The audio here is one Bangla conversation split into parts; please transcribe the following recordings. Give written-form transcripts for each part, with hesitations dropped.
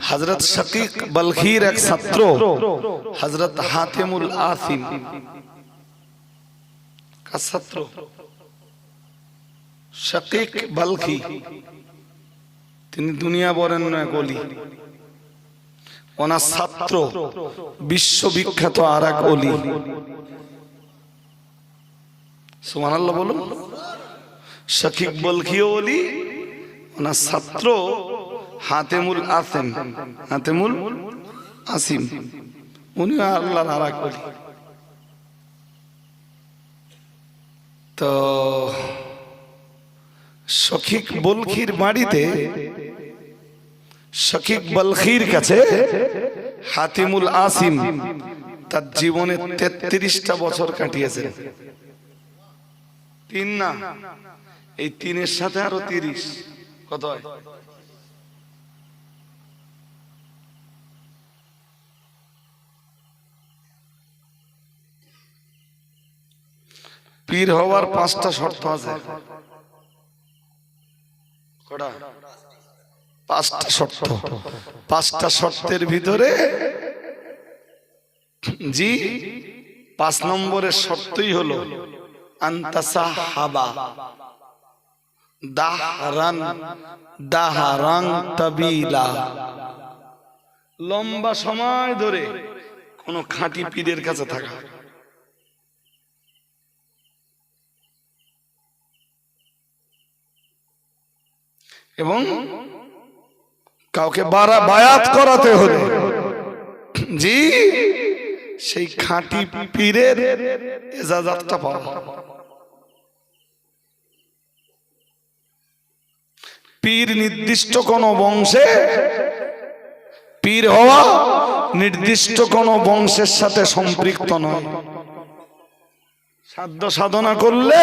হযরত শাকিক বলখির এক ছাত্র হযরত হাতিমুল আসিম का ছাত্র শাকিক বলখি, তিনি দুনিয়া বরেণ্য এক ওলি। ওনার ছাত্র বিশ্ববিখ্যাত আর এক ওলি। সুবহানাল্লাহ বলুন। শাকিক বলখি ওলি, ওনার ছাত্র হাতিমুল আসিম, হাতিমুল আসিম, উনি আল্লাহর আর এক ওলি। তো শাকিক বলখির বাড়িতে, শাকিক বলখির কাছে হাতিমুল আসিম তার জীবনে 33টা বছর কাটিয়েছেন। তিন না, এই তিনের সাথে আরো 30, কত হয়? পীর হওয়ার 5টা শর্ত আছে। কটা? 5টা শর্ত। 5টা শর্তের ভিতরে জি 5 নম্বরের শর্তই হলো আনতাসাহাবা দাহরান দাহরান তাবিলা, লম্বা সময় ধরে কোন খাঁটি পীরের কাছে থাকা। এবং কাউকে বায়াত করাতে হলে জি সেই খাঁটি পীরের ইজাজতটা পাওয়া। পীর নির্দিষ্ট কোন বংশে, পীর হওয়া নির্দিষ্ট কোন বংশের সাথে সম্পৃক্ত নয়। সাধ্য সাধনা করলে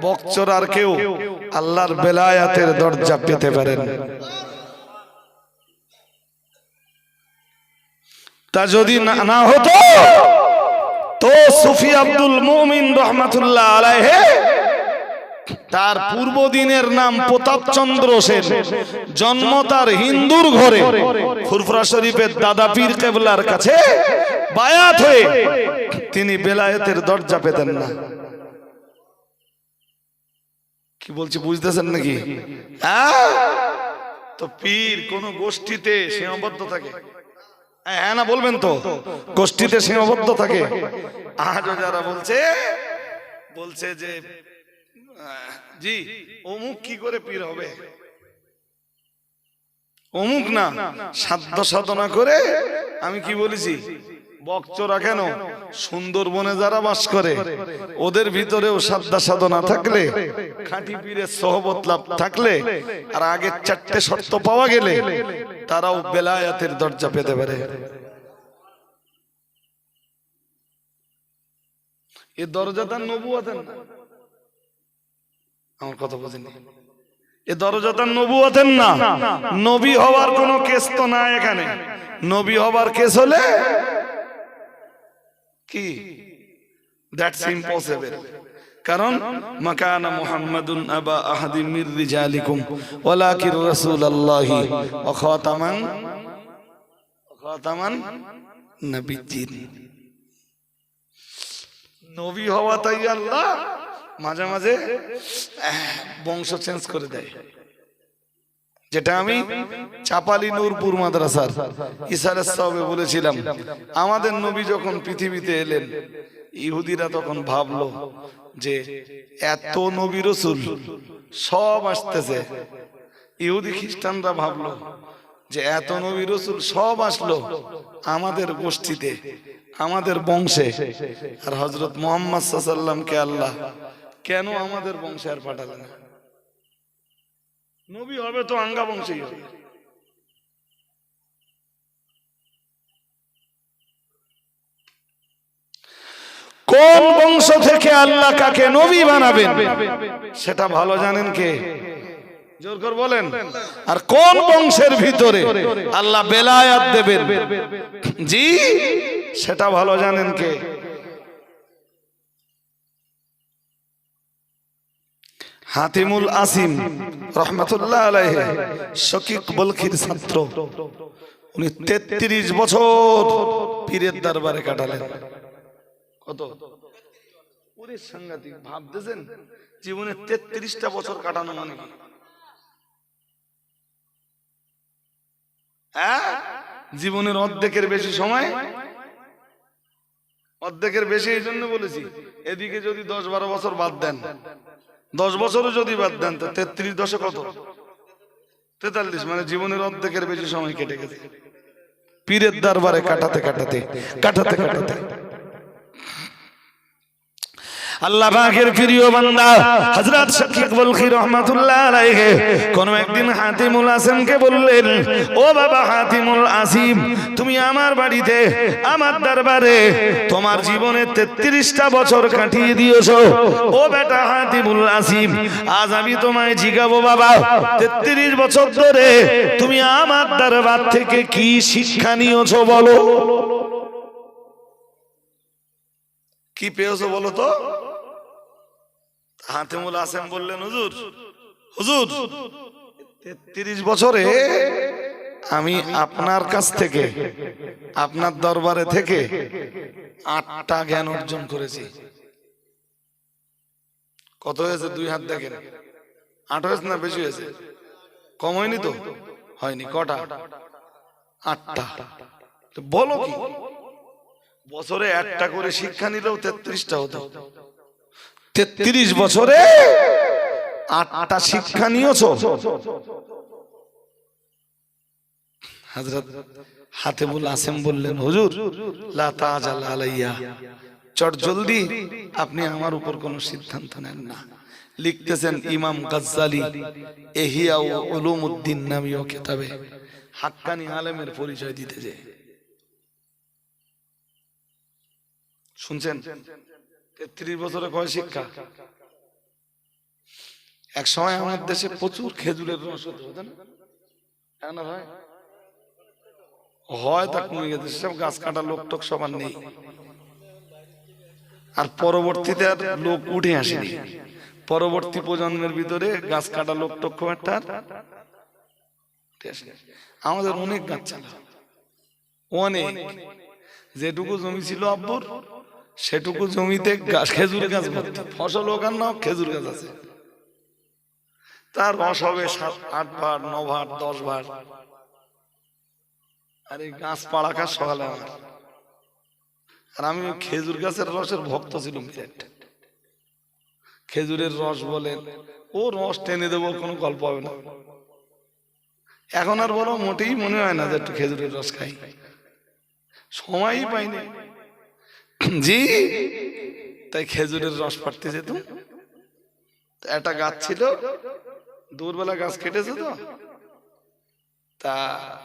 বকচর আর কেউ আল্লাহর বেলায়াতের দরজা পেতে পারেন। তা যদি না হতো তো সুফি আব্দুল মুমিন রহমাতুল্লাহ আলাইহি, তার পূর্ব দিনের নাম প্রতাপচন্দ্র সেন, জন্ম তার হিন্দুর ঘরে, ফুরফুরা শরীফের দাদা পীর কেবলার কাছে বায়াত হয়ে তিনি বেলায়েতের দরজা পেতেন না। কি বলছি বুঝতেছেন নাকি? তো পীর কোন গোষ্ঠীতে সীমাবদ্ধ থাকে? হ্যাঁ না বলবেন তো? গোষ্ঠীতে সীমাবদ্ধ থাকে। আজও যারা বলছে যে জি অমুক কি করে পীর হবে, অমুক না, সাধ্য সাধনা করে। আমি কি বলেছি? বকচোরা কেন, সুন্দরবনে যারা বাস করে ওদের ভিতরেও সাধ্য সাধনা থাকলে, খাঁটি পীরের সোহবত লাভ থাকলে, আর আগের 4টে শর্ত পাওয়া গেলে তারাও বেলায়াতের দরজা পেতে পারে। এই দরজাটা নবুয়তের না, আমার কথা বুঝেনি? এ দরজাটা নবুয়তের না। নবী হওয়ার কোনো কেস তো না এখানে। নবী হবার কেস হলে কি? That's impossible. কারণ মাকানা মুহাম্মাদুন আবা আহাদিম মির রিজালিকুম ওয়ালাকির রাসূলুল্লাহি ওয়া খাতামান নবিয়্যিন। নবী হওয়া তাই আল্লাহ মাঝে মাঝে বংশ চেঞ্জ করে দেয়। যেটা আমি চাপালি নূরপুর মাদ্রাসার ইসারের সাহেবে বলেছিলাম, আমাদের নবী যখন পৃথিবীতে এলেন, ইহুদিরা তখন ভাবলো যে এত নবী রাসূল সব আসতেছে। ইহুদি খ্রিস্টানরা ভাবলো যে এত নবী রাসূল সব আসলো আমাদের গোষ্ঠীতে, আমাদের বংশে, আর হযরত মুহাম্মদ সাল্লাল্লাহু আলাইহি ওয়াসাল্লামকে আল্লাহ কেন আমাদের বংশে আর পাঠালেন না? নবী হবে তো আঙ্গা বংশেই হবে। কোন বংশ থেকে আল্লাহ কাকে নবী বানাবেন সেটা ভালো জানেন কে? জোর করে বলেন। আর কোন বংশের ভিতরে আল্লাহ বেলায়াত দেবেন জি সেটা ভালো জানেন কে? হাতিমুল আসিম রহমাতুল্লাহ আলাইহি শকীক বলখির ছাত্র। উনি 33 বছর পীরের দরবারে কাটালেন। কত? ওরে সাংঘাতিক, ভাবতেছেন জীবনে 33টা বছর কাটানো মানে কি? হ্যাঁ, জীবনের অর্ধেকের বেশি সময়, অর্ধেকের বেশি এই জন্য বলেছি, এদিকে যদি 10-12 বছর বাদ দেন, 10 বছরও যদি বাদ দেন, তো 33 10 কত? 43, মানে জীবনের অর্ধেকের বেশি সময় কেটে গেছে পীরের দরবারে কাটাতে কাটাতে কাটাতে কাটাতে। আল্লাহ পাকের প্রিয় বান্দা হযরত শকীক বলখি রাহমাতুল্লাহ আলাইহি কোন একদিন হাতিমুল আসিমকে বললেন, ও বাবা হাতিমুল আসিম, তুমি আমার বাড়িতে আমার দরবারে তোমার জীবনে 33টা বছর কাটিয়ে দিয়েছো। ও বেটা হাতিমুল আসিম, আজ আমি তোমায় জিজ্ঞাসা বাবা, 33 বছর ধরে তুমি আমার দরবার থেকে কি শিক্ষা নিয়েছো বলো? কি পেয়েছো বলো তো? হাতিমুল আসিম বললেন, হুজুর হুজুর 33 বছরে আমি আপনার কাছ থেকে, আপনার দরবারে থেকে 8টা জ্ঞান অর্জন করেছি। কত হয়েছে? 2 হাত দেখেন। 8 হয়েছে না বেশি হয়েছে? কম হয়নি তো? হয়নি। কটা? 8টা। বলো কি, বছরে একটা করে শিক্ষা নিলেও 33টা হতো। 33 বছরে 8টা শিক্ষা নিয়েছো। হযরত হাতিমুল আসিম বললেন, হুজুর লা তাজাল আলাইয়া, চট জলদি আপনি আমার উপর কোনো সিদ্ধান্ত নেন না। লিখতেছেন ইমাম গাজ্জালি ইহয়া উলুমউদ্দিন নামীয় কিতাবে হাক্কানি আলেমের পরিচয় দিতে যে। শুনছেন? 33 বছরে কয় শিক্ষা? এক সময় আমাদের দেশে প্রচুর খেজুরের রস হতো না? এখন আর হয়? হয় তা কমে গেছে, সব গাছ কাটা লোক টোক সবার নেই। আর পরবর্তীতে আর লোক উঠে আসেনি। পরবর্তী প্রজন্মের ভিতরে গাছ কাটা লোক টোক খুব একটা আমাদের অনেক গাছ চালা, অনেক। যেটুকু জমি ছিল আব্বুর, সেটুকু জমিতে খেজুর গাছ ভর্তি। ফসল ওখান না, খেজুর গাছ আছে। তার রস হবে 7-8 ভার, 9 ভার, 10 ভার। আর এই গাছ পাড়া কাজ সকালে আমার। আর আমি খেজুর গাছের রসের ভক্ত ছিলাম বিরাট। খেজুরের রস বলেন, ও রস টেনে দেবো, কোনো গল্প হবে না। এখন আর বলো মোটেই মনে হয় না যে একটু খেজুরের রস খাই, সময়ই পাইনি। জি, তাই খেজুরের রস পাড়তে যেতাম। একটা গাছ ছিল, দুপুরবেলা গাছ কেটেছে তো, তা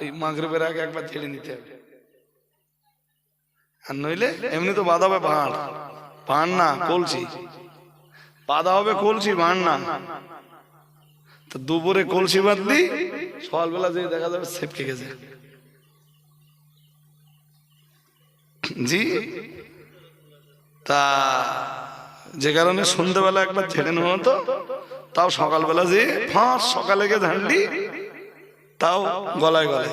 ওই মাগরিবের আগে একবার ঝেড়ে নিতে হবে। আর নইলে এমনি তো বাঁধা হবে ভাঁড়, ভাঁড় না কলসি, বাঁধা হবে কলসি, ভাঁড় না। তো দুপুরে কলসি বাঁধলি, সকালবেলা যে দেখা যাবে সেপকে গেছে। জি, তা যে কারণে সন্ধ্যেবেলা একবার ঝেড়ে নেওয়া হতো, তাও সকালবেলা যে ফাঁস সকালে গিয়ে ঝাড়লি, তাও গলায় গলায়,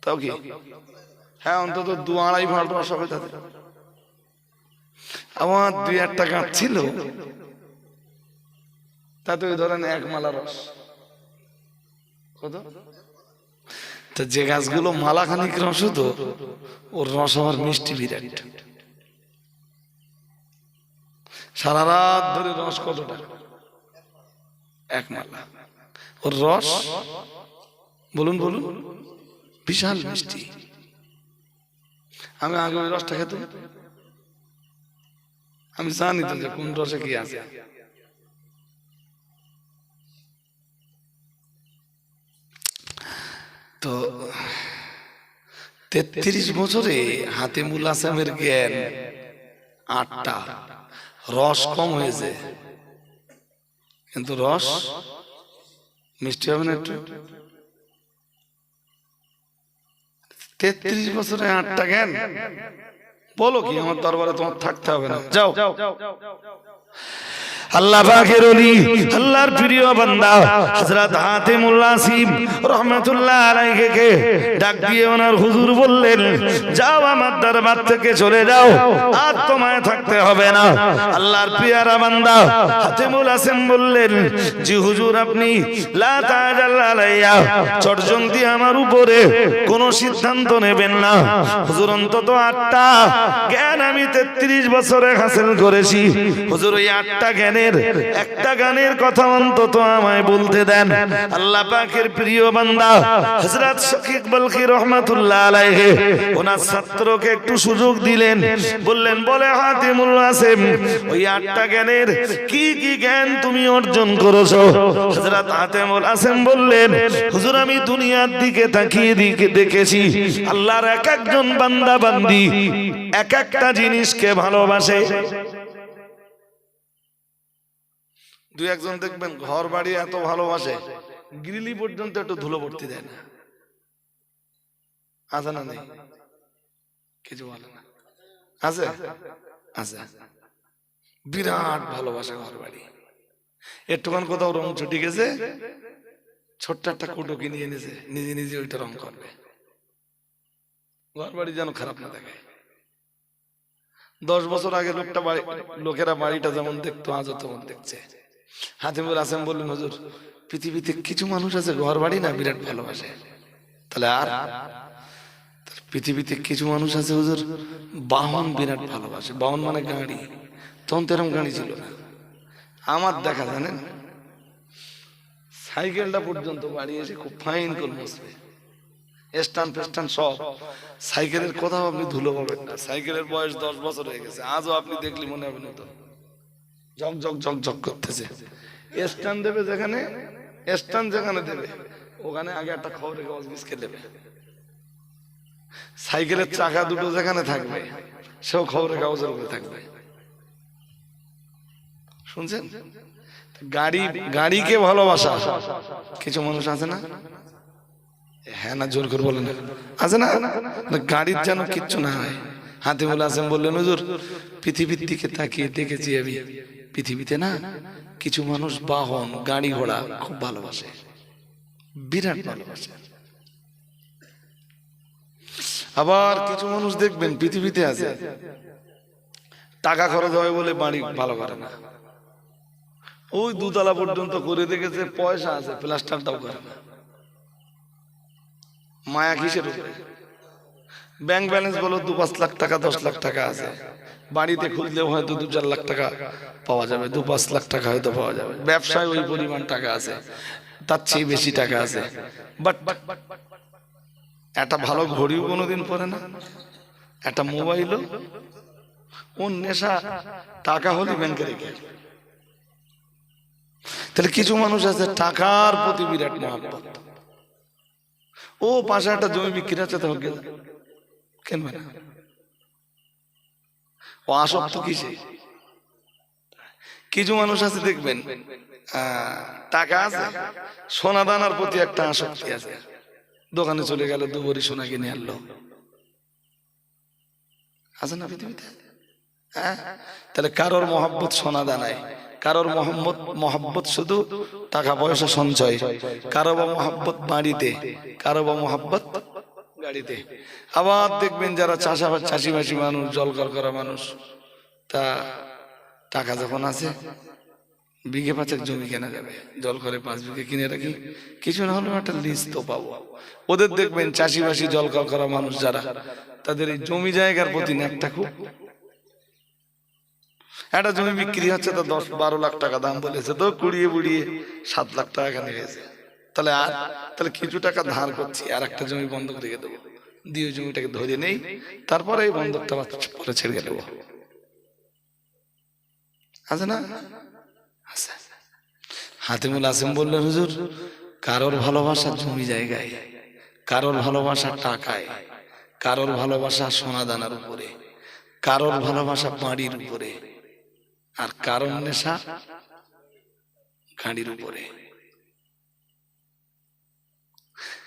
তাও কি হ্যাঁ অন্তত 2-2.5 ভাঁড় রস হবে তাতে। আমার 2-1টা গাছ ছিল, তাতে ওই ধরেন 1 মালা রস। কত? তা যে গাছগুলো মালা খানিক রস হতো, ওর রস আমার মিষ্টি বিরাট। সারা রাত ধরে রস কতটা? 1 মালা। ওর রস বলুন বলুন বিশাল মিষ্টি। আমি আগে ওই রসটা খেতাম, আমি জানি তো যে কোন রসে কি আছে। তো 33 বছরে হাতিমুল আসিমের জ্ঞান 8টা, রস কম হয়েছে, কিন্তু রস মিষ্টি হবে না একটু? 33 বছরে 8টা জ্ঞান, বলো কি আমার দরবারে তোমার থাকতে হবে না, যাও। আল্লাহ পাকের ওলি আল্লাহর প্রিয় বান্দা হযরত হাতিমুল আসিম রাহমাতুল্লাহ আলাইহিকে ডাক দিয়ে ওনার হুজুর বললেন, যাও আমার দরবার থেকে চলে যাও, আর তোমায় থাকতে হবে না। আল্লাহর পিয়ারা বান্দা হাতিমুল আসিম বললেন, জি হুজুর, আপনি লা তাজাল আলাইয়া, চটজলদি আমার উপরে কোনো সিদ্ধান্ত নেবেন না। হুজুর, অন্তত 8টা জ্ঞান আমি 33 বছরে হাসিল করেছি। হুজুর, ওই 8টা জ্ঞানের একটা গানের কথা অন্তত আমায় বলতে দেন। আল্লাহ পাকের প্রিয় বান্দা হযরত শকীক বলখী রাহমাতুল্লাহ আলাইহি ওনার ছাত্রকে একটু সুযোগ দিলেন, বললেন, বলে হাতিমুল আসিম, ওই 8টা জ্ঞানের কি কি জ্ঞান তুমি অর্জন করেছো? হযরত হাতিমুল আসিম বললেন, হুজুর, আমি দুনিয়ার দিকে তাকিয়ে দেখেছি আল্লাহর এক একজন বান্দা বান্দি এক একটা জিনিসকে ভালোবাসে। দুই একজন দেখবেন ঘর বাড়ি এত ভালোবাসে, গ্রিলি পর্যন্ত একটু ধুলো ভর্তি দেয় না। আছে না? নেই? কিছু বলে না? আছে? আছে। বিরাট ভালোবাসে ঘর বাড়ি। একটুখান কোথাও রং ছুটি গেছে, ছোট্ট একটা কুটো কিনে এনেছে, নিজে নিজে ওইটা রং করবে। ঘর বাড়ি যেন খারাপ না দেখায়। 10 বছর আগে লোকেরা বাড়িটা যেমন দেখতো আজও তেমন দেখছে। হাতিমুল আসিম বললেন, হুজুর, পৃথিবীতে কিছু মানুষ আছে ঘর বাড়ি না বিরাট ভালোবাসে। তাহলে আর পৃথিবীতে কিছু মানুষ আছে হুজুর বাহন বিরাট ভালোবাসে। বাহন মানে গাড়ি। তখন তো এরকম গাড়ি ছিল না। আমার দেখা, জানেন, সাইকেলটা পর্যন্ত বাড়ি এসে খুব ফাইন করে বসবে, স্ট্যান্ড ফেস্ট্যান্ড সব। সাইকেলের কোথাও আপনি ধুলো পাবেন না। সাইকেলের বয়স 10 বছর হয়ে গেছে, আজও আপনি দেখলি মনে হবে নতুন, ঝক ঝক ঝক ঝক করতেছে। স্ট্যান্ড দেবে যেখানে, স্ট্যান্ড যেখানে দেবে ওখানে আগে একটা খবরের কাগজ বিস্কে দেবে। সাইকেলের চাকা দুটো যেখানে থাকবে সেও খবরের কাগজের উপরে থাকবে। শুনছেন? গাড়িকে ভালোবাসা কিছু মানুষ আছে না? হ্যাঁ না জোর করে বলেন, আছে না? গাড়ির যেন কিচ্ছু না হয়। হাতিমুল আসিম বললেন, হুজুর, পৃথিবীর দিকে তাকিয়ে দেখেছি আমি, পৃথিবীতে না কিছু মানুষ বাহন গাড়ি ঘোড়া খুব ভালোবাসে, বিরাট ভালোবাসে। আবার কিছু মানুষ দেখবেন পৃথিবীতে আছে, টাকা খরচ হয় বলে বাড়ি ভালো করে না। ওই 2 তলা পর্যন্ত করে দেখেছে, পয়সা আছে, প্লাস্টারটাও করে না। মায়া কিসের উপরে? ব্যাংক ব্যালেন্স বলো 2-5 লাখ টাকা 10 লাখ টাকা আছে, বাড়িতে খুঁজলেও হয়তো 2-4 লাখ টাকা পাওয়া যাবে, 2-5 লাখ টাকা হয়তো পাওয়া যাবে। ব্যবসায় ওই পরিমাণ টাকা আছে, তার চেয়ে বেশি টাকা আছে। বাট একটা ভালো ঘড়িও কোনোদিন পরে না, একটা মোবাইলও। ওর নেশা টাকা হলে ব্যাংকে রেখে। তাহলে কিছু মানুষ আছে টাকার প্রতি বিরাট মহব্বত। ও পাশে একটা জমি বিক্রি আছে, তো কেন না? ও আসক্ত কিসে? কিছু মানুষ আছে দেখবেন টাকা আছে, সোনা দানার প্রতি একটা আসক্তি আছে। দোকানে চলে গেল, 2 ভরি সোনা কিনে আনলো। আছে না পৃথিবীতে? হ্যাঁ। তাহলে কারোর মহব্বত সোনা দানায়, কারোর মহব্বত শুধু টাকা পয়সা সঞ্চয়, কারো বা মহব্বত বাড়িতে, কারো বা মহব্বত গাড়িতে। আবার দেখবেন যারা চাষিবাসী মানুষ, জলকর করা মানুষ, তা টাকা যখন আছে বিঘে 5 জমি কেনা যাবে, জল করে 5 বিঘে কিনে রাখি, কিছু না হলেও একটা লিজ তো পাবো। ওদের দেখবেন চাষিবাসী জলকর করা মানুষ যারা, তাদের এই জমি জায়গার প্রতি একটা খুব। একটা জমি বিক্রি হচ্ছে তো 10-12 লাখ টাকা দাম বলেছে, তো কুড়িয়ে বুড়িয়ে 7 লাখ টাকা এখানে গেছে। তাহলে কিছু টাকা ধার করছি, আর একটা জমি বন্ধক রেখে দেবো, দিয়ে জমিটাকে ধরে নেই, তারপরে এই বন্ধকটা পরে ছেড়ে দেবো। আছে না? হাতিমুল আসিম বললেন, হুজুর, কারোর ভালোবাসা জমি জায়গায়, কারোর ভালোবাসা টাকায়, কারোর ভালোবাসা সোনা দানার উপরে, কারোর ভালোবাসা বাড়ির উপরে, আর কারোর নেশা গাড়ির উপরে।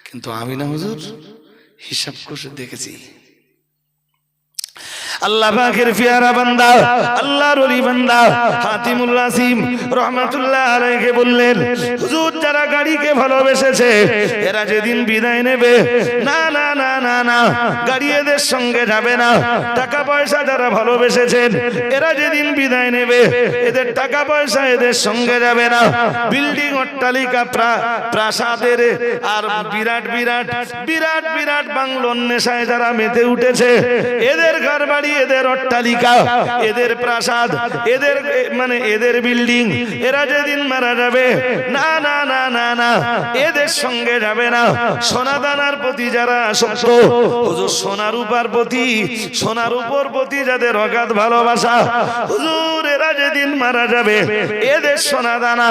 কিন্তু আমি না হুজুর, হিসাব করে দেখেছি, আল্লাহ পাকের পিয়ারা বান্দা আল্লাহর ওলি বান্দা হাতিমুল রাসিম রাহমাতুল্লাহ আলাইহি বললেন, হুজুর যারা গাড়িকে ভালোবেসেছে এরা যেদিন বিদায় নেবে, না না না না না, গাড়ি এদের সঙ্গে যাবে না। টাকা পয়সা যারা ভালোবেসেছেন এরা যেদিন বিদায় নেবে এদের টাকা পয়সা এদের সঙ্গে যাবে না। বিল্ডিং অট্টালিকা প্রাসাদের আর বিরাট বিরাট বিরাট বিরাট বাংলোর নেশায় যারা মেতে উঠেছে এদের ঘর বাড়ি এদের অট্টালিকা এদের প্রাসাদ এদের মানে এদের বিল্ডিং এরা যেদিন মারা যাবে, না না না না না, এদের সঙ্গে যাবে না। সোনা দানার প্রতি যারা আসক্ত, হুজুর সোনার উপর প্রতি সোনার উপর প্রতি যাদের অগাধ ভালোবাসা, হুজুর এরা যেদিন মারা যাবে এদের সোনা দানা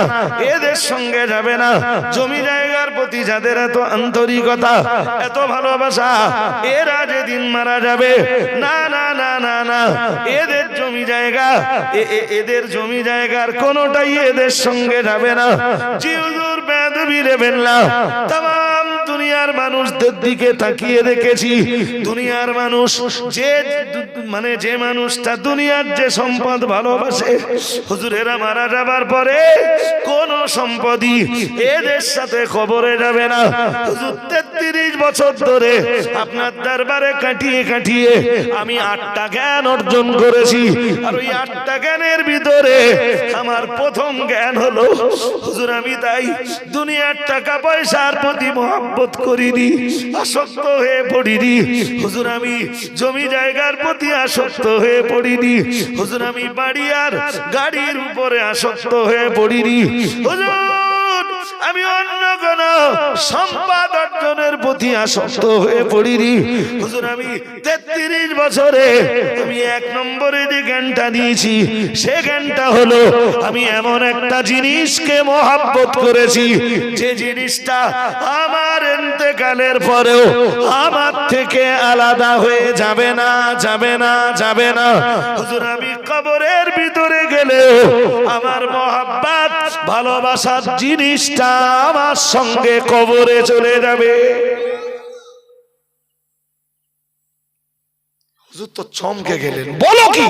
এদের সঙ্গে যাবে না। জমি জায়গার প্রতি যাদের এত আন্তরিকতা এত ভালোবাসা এরা যেদিন মারা যাবে, না না না না না, এদের জমি জায়গা এদের জমি জায়গার কোনোটাই এদের সঙ্গে যাবে না। জি হুজুর বেয়াদবি নেবেন না। তামাম দুনিয়ার মানুষদের দিকে তাকিয়ে দেখেছি, দুনিয়ার মানুষ যে মানে যে মানুষটা দুনিয়ার যে সম্পদ ভালোবাসে, হুজুর এরা মারা যাবার পরে কোন সম্পদই এদের সাথে কবরে যাবে না। হুজুর 33 বছর ধরে আপনার দরবারে কাটিয়ে কাটিয়ে আমি 8টা জ্ঞান অর্জন করেছি, আর ওই 8টা জ্ঞানের ভিতরে আমার প্রথম জ্ঞান হলো, হুজুর আমি তাই দুনিয়ার টাকা পয়সার প্রতি মহব্বত করিনি, আসক্ত হয়ে পড়িনি। হুজুর আমি জমি জায়গার প্রতি আসক্ত হয়ে পড়িনি। হুজুর আমি বাড়ি আর গাড়ির উপরে আসক্ত হয়ে পড়িনি। হুজুর আমি অন্য কোন সম্পদ অর্জনের প্রতি আসক্ত হয়ে পড়িনি। হুজুর আমি 33 বছরে আমি 1 নম্বরে যে জ্ঞানটা নিয়েছি সে জ্ঞানটা হলো আমি এমন একটা জিনিসকে মহব্বত করেছি যে জিনিসটা আমার ইন্তেকালের পরেও আমার থেকে আলাদা হয়ে যাবে না যাবে না যাবে না। হুজুর আমি কবরের ভিতরে গেলেও আমার মহব্বত ভালোবাসার জিনিসটা আমার সঙ্গে কবরে চলে যাবে। হুজুর তো চমকে গেলেন, বলো কি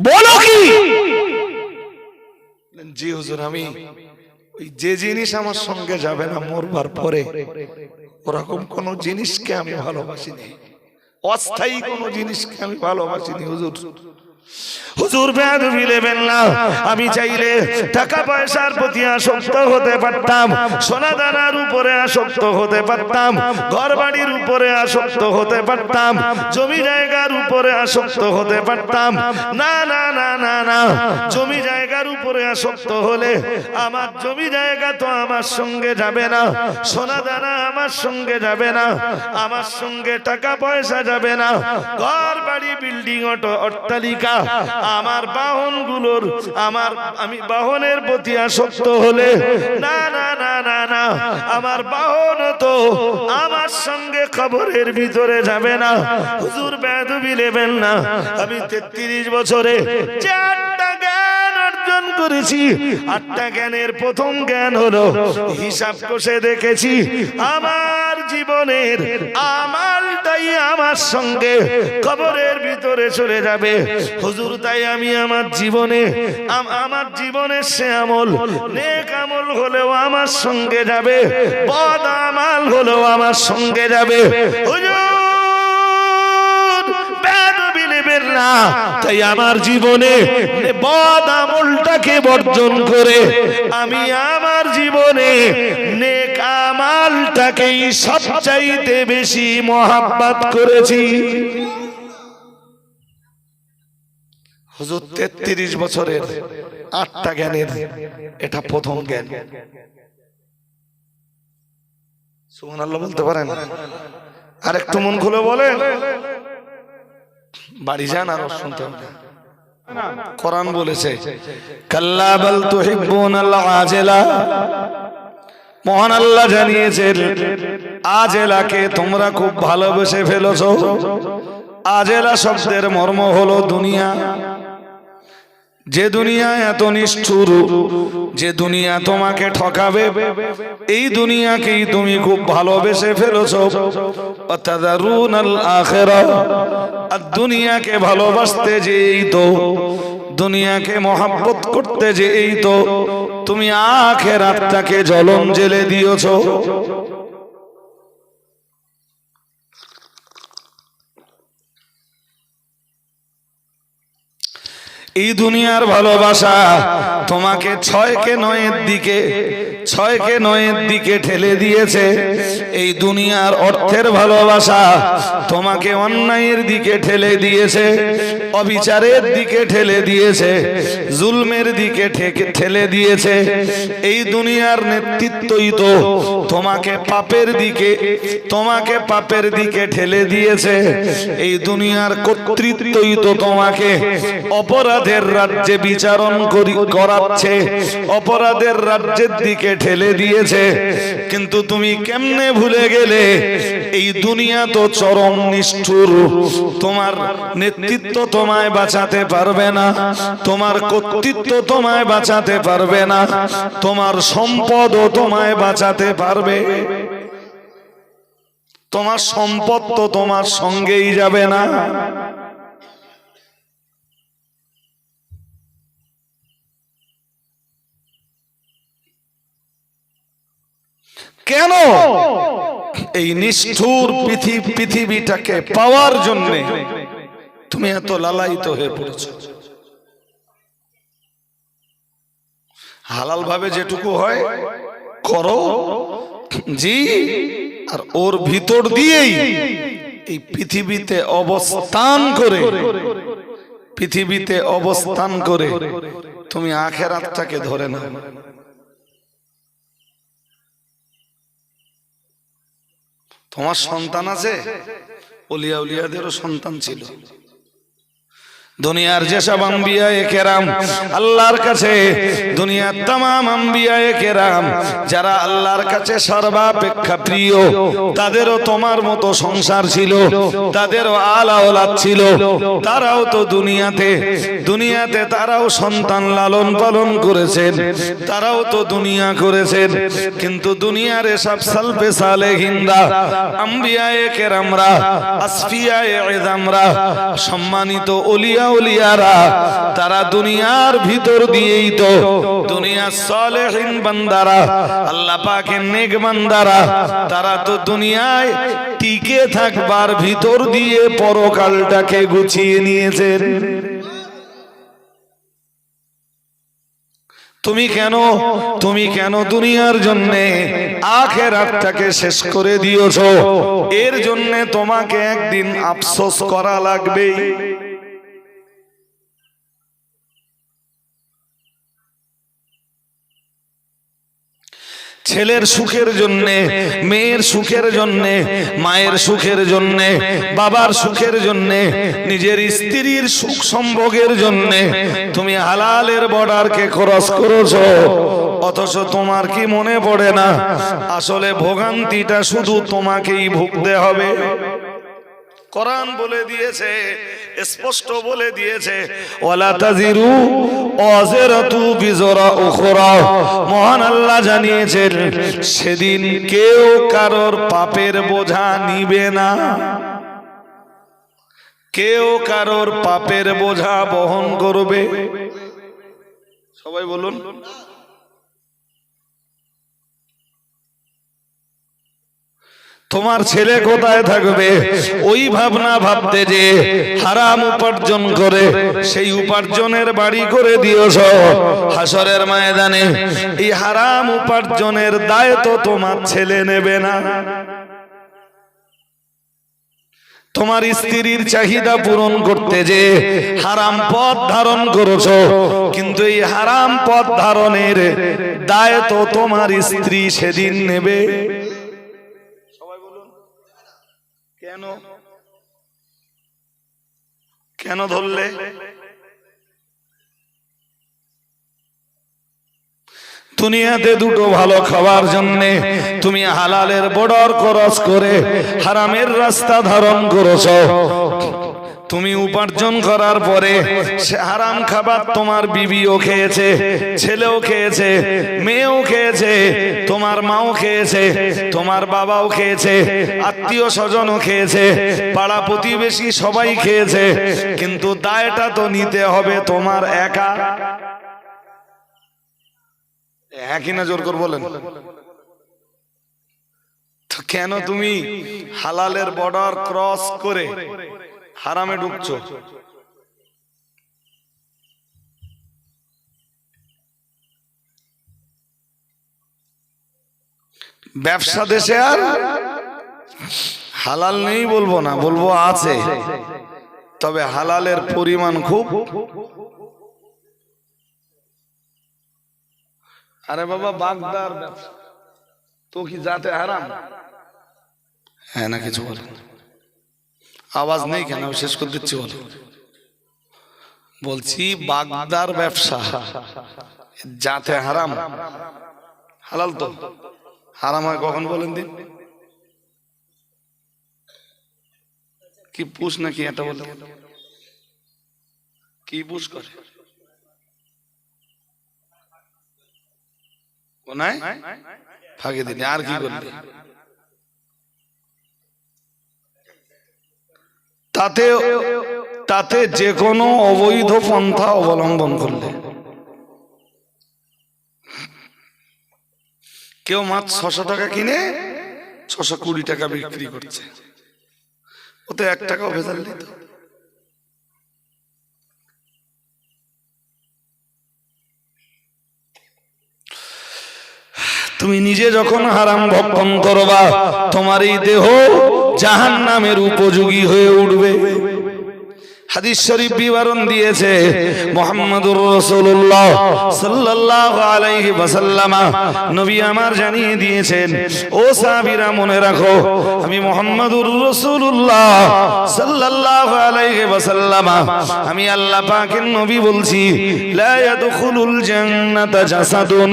বলো কি? জি হুজুর আমি ওই যে জিনিস আমার সঙ্গে যাবে না মরবার পরে ওরকম কোন জিনিসকে আমি ভালোবাসিনি, অস্থায়ী কোন জিনিসকে আমি ভালোবাসিনি। হুজুর হুজুর বেয়াদবি নেবেন না। আমি চাইলে টাকা পয়সার প্রতি আসক্ত হতে পারতাম, সোনা দানার উপরে আসক্ত হতে পারতাম, ঘর বাড়ির উপরে আসক্ত হতে পারতাম, জমি জায়গার উপরে আসক্ত হতে পারতাম। না না না না না, জমি জায়গার উপরে আসক্ত হলে আমার জমি জায়গা তো আমার সঙ্গে যাবে না, সোনা দানা আমার সঙ্গে যাবে না, আমার সঙ্গে টাকা পয়সা যাবে না, ঘর বাড়ি বিল্ডিং অট্টালিকা আমার বাহনগুলোর আমি বাহনের প্রতি আসক্ত হলে না না না না না, আমার বাহন তো আমার সঙ্গে কবরের ভিতরে যাবে না। হুজুর বেয়াদবি নেবেন না। আমি 33 বছরে 4টা জ্ঞান অর্জন করেছি। 8টা জ্ঞানের প্রথম জ্ঞান হলো হিসাব কষে দেখেছি আমার জীবনের আমালটাই আমার সঙ্গে কবরের ভিতরে চলে যাবে। হুজুর তাই আমি আমার জীবনের সে আমল নেক আমল হলেও আমার সঙ্গে যাবে, বদ আমল হলেও আমার সঙ্গে যাবে। হুজুর বেয়াদবি নেবেন না। তাই আমার জীবনে বদ আমলটাকে বর্জন করে আমি আমার জীবনে নেক আমলটাকেই সবচাইতে বেশি মহব্বত করেছি। হুজুর 33 বছরের 8টা জ্ঞানের এটা প্রথম জ্ঞান। সুবহানাল্লাহ বলতে পারেন? আর একটু মন খুলে বলেন। বাড়ি যান আর শুনতে হবে। কোরআন বলেছে কাল্লা বাল তুহিব্বুনাল আজেলা, মহান আল্লাহ জানিয়েছেন আজেলাকে তোমরা খুব ভালোবেসে ফেলেছো। আজেলা শব্দের মর্ম হলো দুনিয়া। যে দুনিয়া এত নিষ্ঠুর, যে দুনিয়া তোমাকে ঠকাবে, এই দুনিয়াকেই তুমি খুব ভালোবেসে ফেলেছো। ওয়াতাযারুনাল আখিরাহ, আর দুনিয়াকে ভালোবাসতে যে এই তো, দুনিয়াকে মহব্বত করতে যে এই তো, তুমি আখিরাতটাকে জ্বলন জেলে দিয়েছো। এই দুনিয়ার ভালোবাসা তোমাকে 6 কে 9 দিকে, 6 কে 9 দিকে ঠেলে দিয়েছে। এই দুনিয়ার অর্থের ভালোবাসা তোমাকে অন্যায়ের দিকে ঠেলে দিয়েছে, অবিচারের দিকে ঠেলে দিয়েছে, জুলমের দিকে ঠেলে দিয়েছে। এই দুনিয়ার নেতৃত্বই তো তোমাকে পাপের দিকে, তোমাকে পাপের দিকে ঠেলে দিয়েছে। এই দুনিয়ার কর্তৃত্বই তো তোমাকে অপরাধ রাজ্যে বিচারণ করাচ্ছে, অপরাধের রাজ্যের দিকে ঠেলে দিয়েছে। কিন্তু তুমি কেমনে ভুলে গেলে এই দুনিয়া তো চরম নিষ্ঠুর। তোমার নেতৃত্ব তোমায় বাঁচাতে পারবে না, তোমার কর্তৃত্ব তোমায় বাঁচাতে পারবে না, তোমার সম্পদও তোমায় বাঁচাতে পারবে। তোমার সম্পদ তো তোমার সঙ্গেই যাবে না। কেন? এই নিষ্ঠুর পৃথিবীটাকে পাওয়ার জন্য তুমি এত লালায়িত হয়ে পড়েছো। হালাল ভাবে যেটুকু হয় করো জি, আর ওর ভিতর দিয়েই এই পৃথিবীতে অবস্থান করে, পৃথিবীতে অবস্থান করে তুমি আখিরাতটাকে ধরে নাও। তোমার সন্তান আছে, ওলিয়া উলিয়াদেরও সন্তান ছিল। দুনিয়ার যেসব আম্বিয়ায়ে কেরাম আল্লাহর কাছে, দুনিয়ার तमाम আম্বিয়ায়ে কেরাম যারা আল্লাহর কাছে সর্বাপেক্ষা প্রিয়, তাদেরও তোমার মতো সংসার ছিল, তাদেরও আলা ওলাদ ছিল। তারাও তো দুনিয়াতে তারাও সন্তান লালন পালন করেছেন, তারাও তো দুনিয়া করেছেন। কিন্তু দুনিয়ার এসব সালফে সালেহিনরা, আম্বিয়ায়ে কেরামরা, আসফিয়ায়ে ইযামরা, সম্মানিত ওলিয়া উলিয়ারা, তারা দুনিয়ার ভিতর দিয়েই তো, দুনিয়ার সালেহিন বান্দারা, আল্লাহ পাকের নেক বান্দারা, তারা তো দুনিয়ায় টিকে থাকবার ভিতর দিয়ে পরকালটাকে গুছিয়ে নিয়েছেন। তুমি কেন দুনিয়ার জন্য আখিরাতটাকে শেষ করে দিয়েছো? এর জন্য তোমাকে একদিন আফসোস করা লাগবে। ছেলের সুখের জন্য, মেয়ের সুখের জন্য, মায়ের সুখের জন্য, বাবার সুখের জন্য, নিজের স্ত্রীর সুখ সম্ভোগের জন্য তুমি হালালের বর্ডারকে ক্রস করেছো। অথচ তোমার কি মনে পড়ে না আসলে ভোগান্তিটা শুধু তোমাকেই ভুগতে হবে? কোরআন বলে দিয়েছে, স্পষ্ট বলে দিয়েছে, ওয়ালা তাজিরু ওয়াজিরাতু বিজরা উখরা। মহান আল্লাহ জানিয়েছেন সেদিন কেউ কারোর পাপের বোঝা নিবে না, কেউ কারোর পাপের বোঝা বহন করবে। সবাই বলুন। তোমার ছেলে কোথায় থাকবে ওই ভাবনা ভাবতে যে হারাম উপার্জন করে সেই উপার্জনের বাড়ি করে দিয়েছো, হাসরের ময়দানে এই হারাম উপার্জনের দায় তো তোমার ছেলে নেবে না। তোমার স্ত্রীর চাহিদা পূরণ করতে যে হারাম পথ ধারণ করেছো, কিন্তু এই হারাম পথ ধারণের দায় তো তোমার স্ত্রী সেদিন নেবে। কেন ধরলে? দুনিয়াতে দুটো ভালো খাওয়ার জন্য তুমি হালালের বর্ডার ক্রস করে হারামের রাস্তা ধারণ করেছো। তুমি উপার্জন করার পরে সে হারাম খাবার তোমার বিবিও খেয়েছে, ছেলেও খেয়েছে, মেয়েও খেয়েছে, তোমার মাও খেয়েছে, তোমার বাবাও খেয়েছে, আত্মীয় স্বজনও খেয়েছে, পাড়া প্রতিবেশী সবাই খেয়েছে, কিন্তু দায়টা তো নিতে হবে তোমার একা। হ্যাঁ কিনা জোর করে বলেন। তো কেন তুমি হালালের বর্ডার ক্রস করে হারামে ঢুকছো? ব্যবসা দেশে আর হালাল নেই বলবো না, বলবো আছে, তবে হালালের পরিমাণ খুব। আরে বাবা বাগদার ব্যবসা তো কি যাতে হারাম? হ্যাঁ না কিছু বলেন, আওয়াজ নেই কেন? শেষ করে দিচ্ছি। বলো, বলছি বাগদার ব্যবসা যাতে হারাম? হালাল তো, হারাম হয় কখন বলেন দিন? কি পুষ নাকি এটা বলে? কি পুষ করে ফাঁকি দিন? আর কি করলে? তাতে যে কোনো অবৈধ পন্থা অবলম্বন করলে। কেউ মাছ 600 টাকা কিনে 620 টাকা বিক্রি করছে, ওতে 1 টাকাও ভেজাল নেই তো। তুমি নিজে যখন হারাম ভক্ষণ করবা, তোমার এই দেহ জাহান্নামের উপযোগী হয়ে উঠবে। হাদিস শরীফ বিবরণ দিয়েছে মুহাম্মদুর রাসূলুল্লাহ সাল্লাল্লাহু আলাইহি ওয়াসাল্লাম, নবী আমার জানিয়ে দিয়েছেন, ও সাহাবীরা মনে রাখো, আমি মুহাম্মদুর রাসূলুল্লাহ সাল্লাল্লাহু আলাইহি ওয়াসাল্লাম, আমি আল্লাহ পাকের নবী বলছি, লা ইয়াদখুলুল জান্নাতা জাসাদুন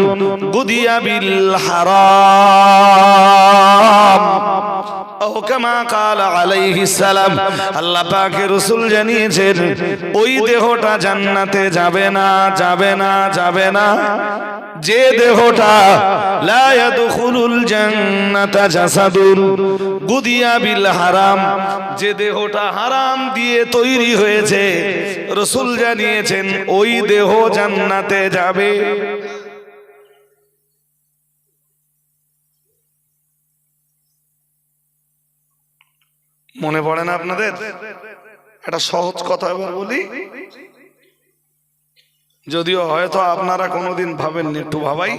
গুদিয়া বিল হারাম ও কামা ক্বালা আলাইহিস সালাম। আল্লাহ পাকের রাসূল জানিয়েছেন, ওই দেহটা জান্নাতে যাবে না, যাবে না, যাবে না, যে দেহটা লা ইয়াদখুলুল জান্নাতা জাসাদুন গুদিয়া বিল হারাম, যে দেহটা হারাম দিয়ে তৈরি হয়েছে, রাসূল জানিয়েছেন ওই দেহ জান্নাতে যাবে। মনে পড়ে না আপনাদের? একটা সহজ কথা এবার বলি, যদিও হয়তো আপনারা কোনোদিন ভাবেননি, একটু ভাবাই।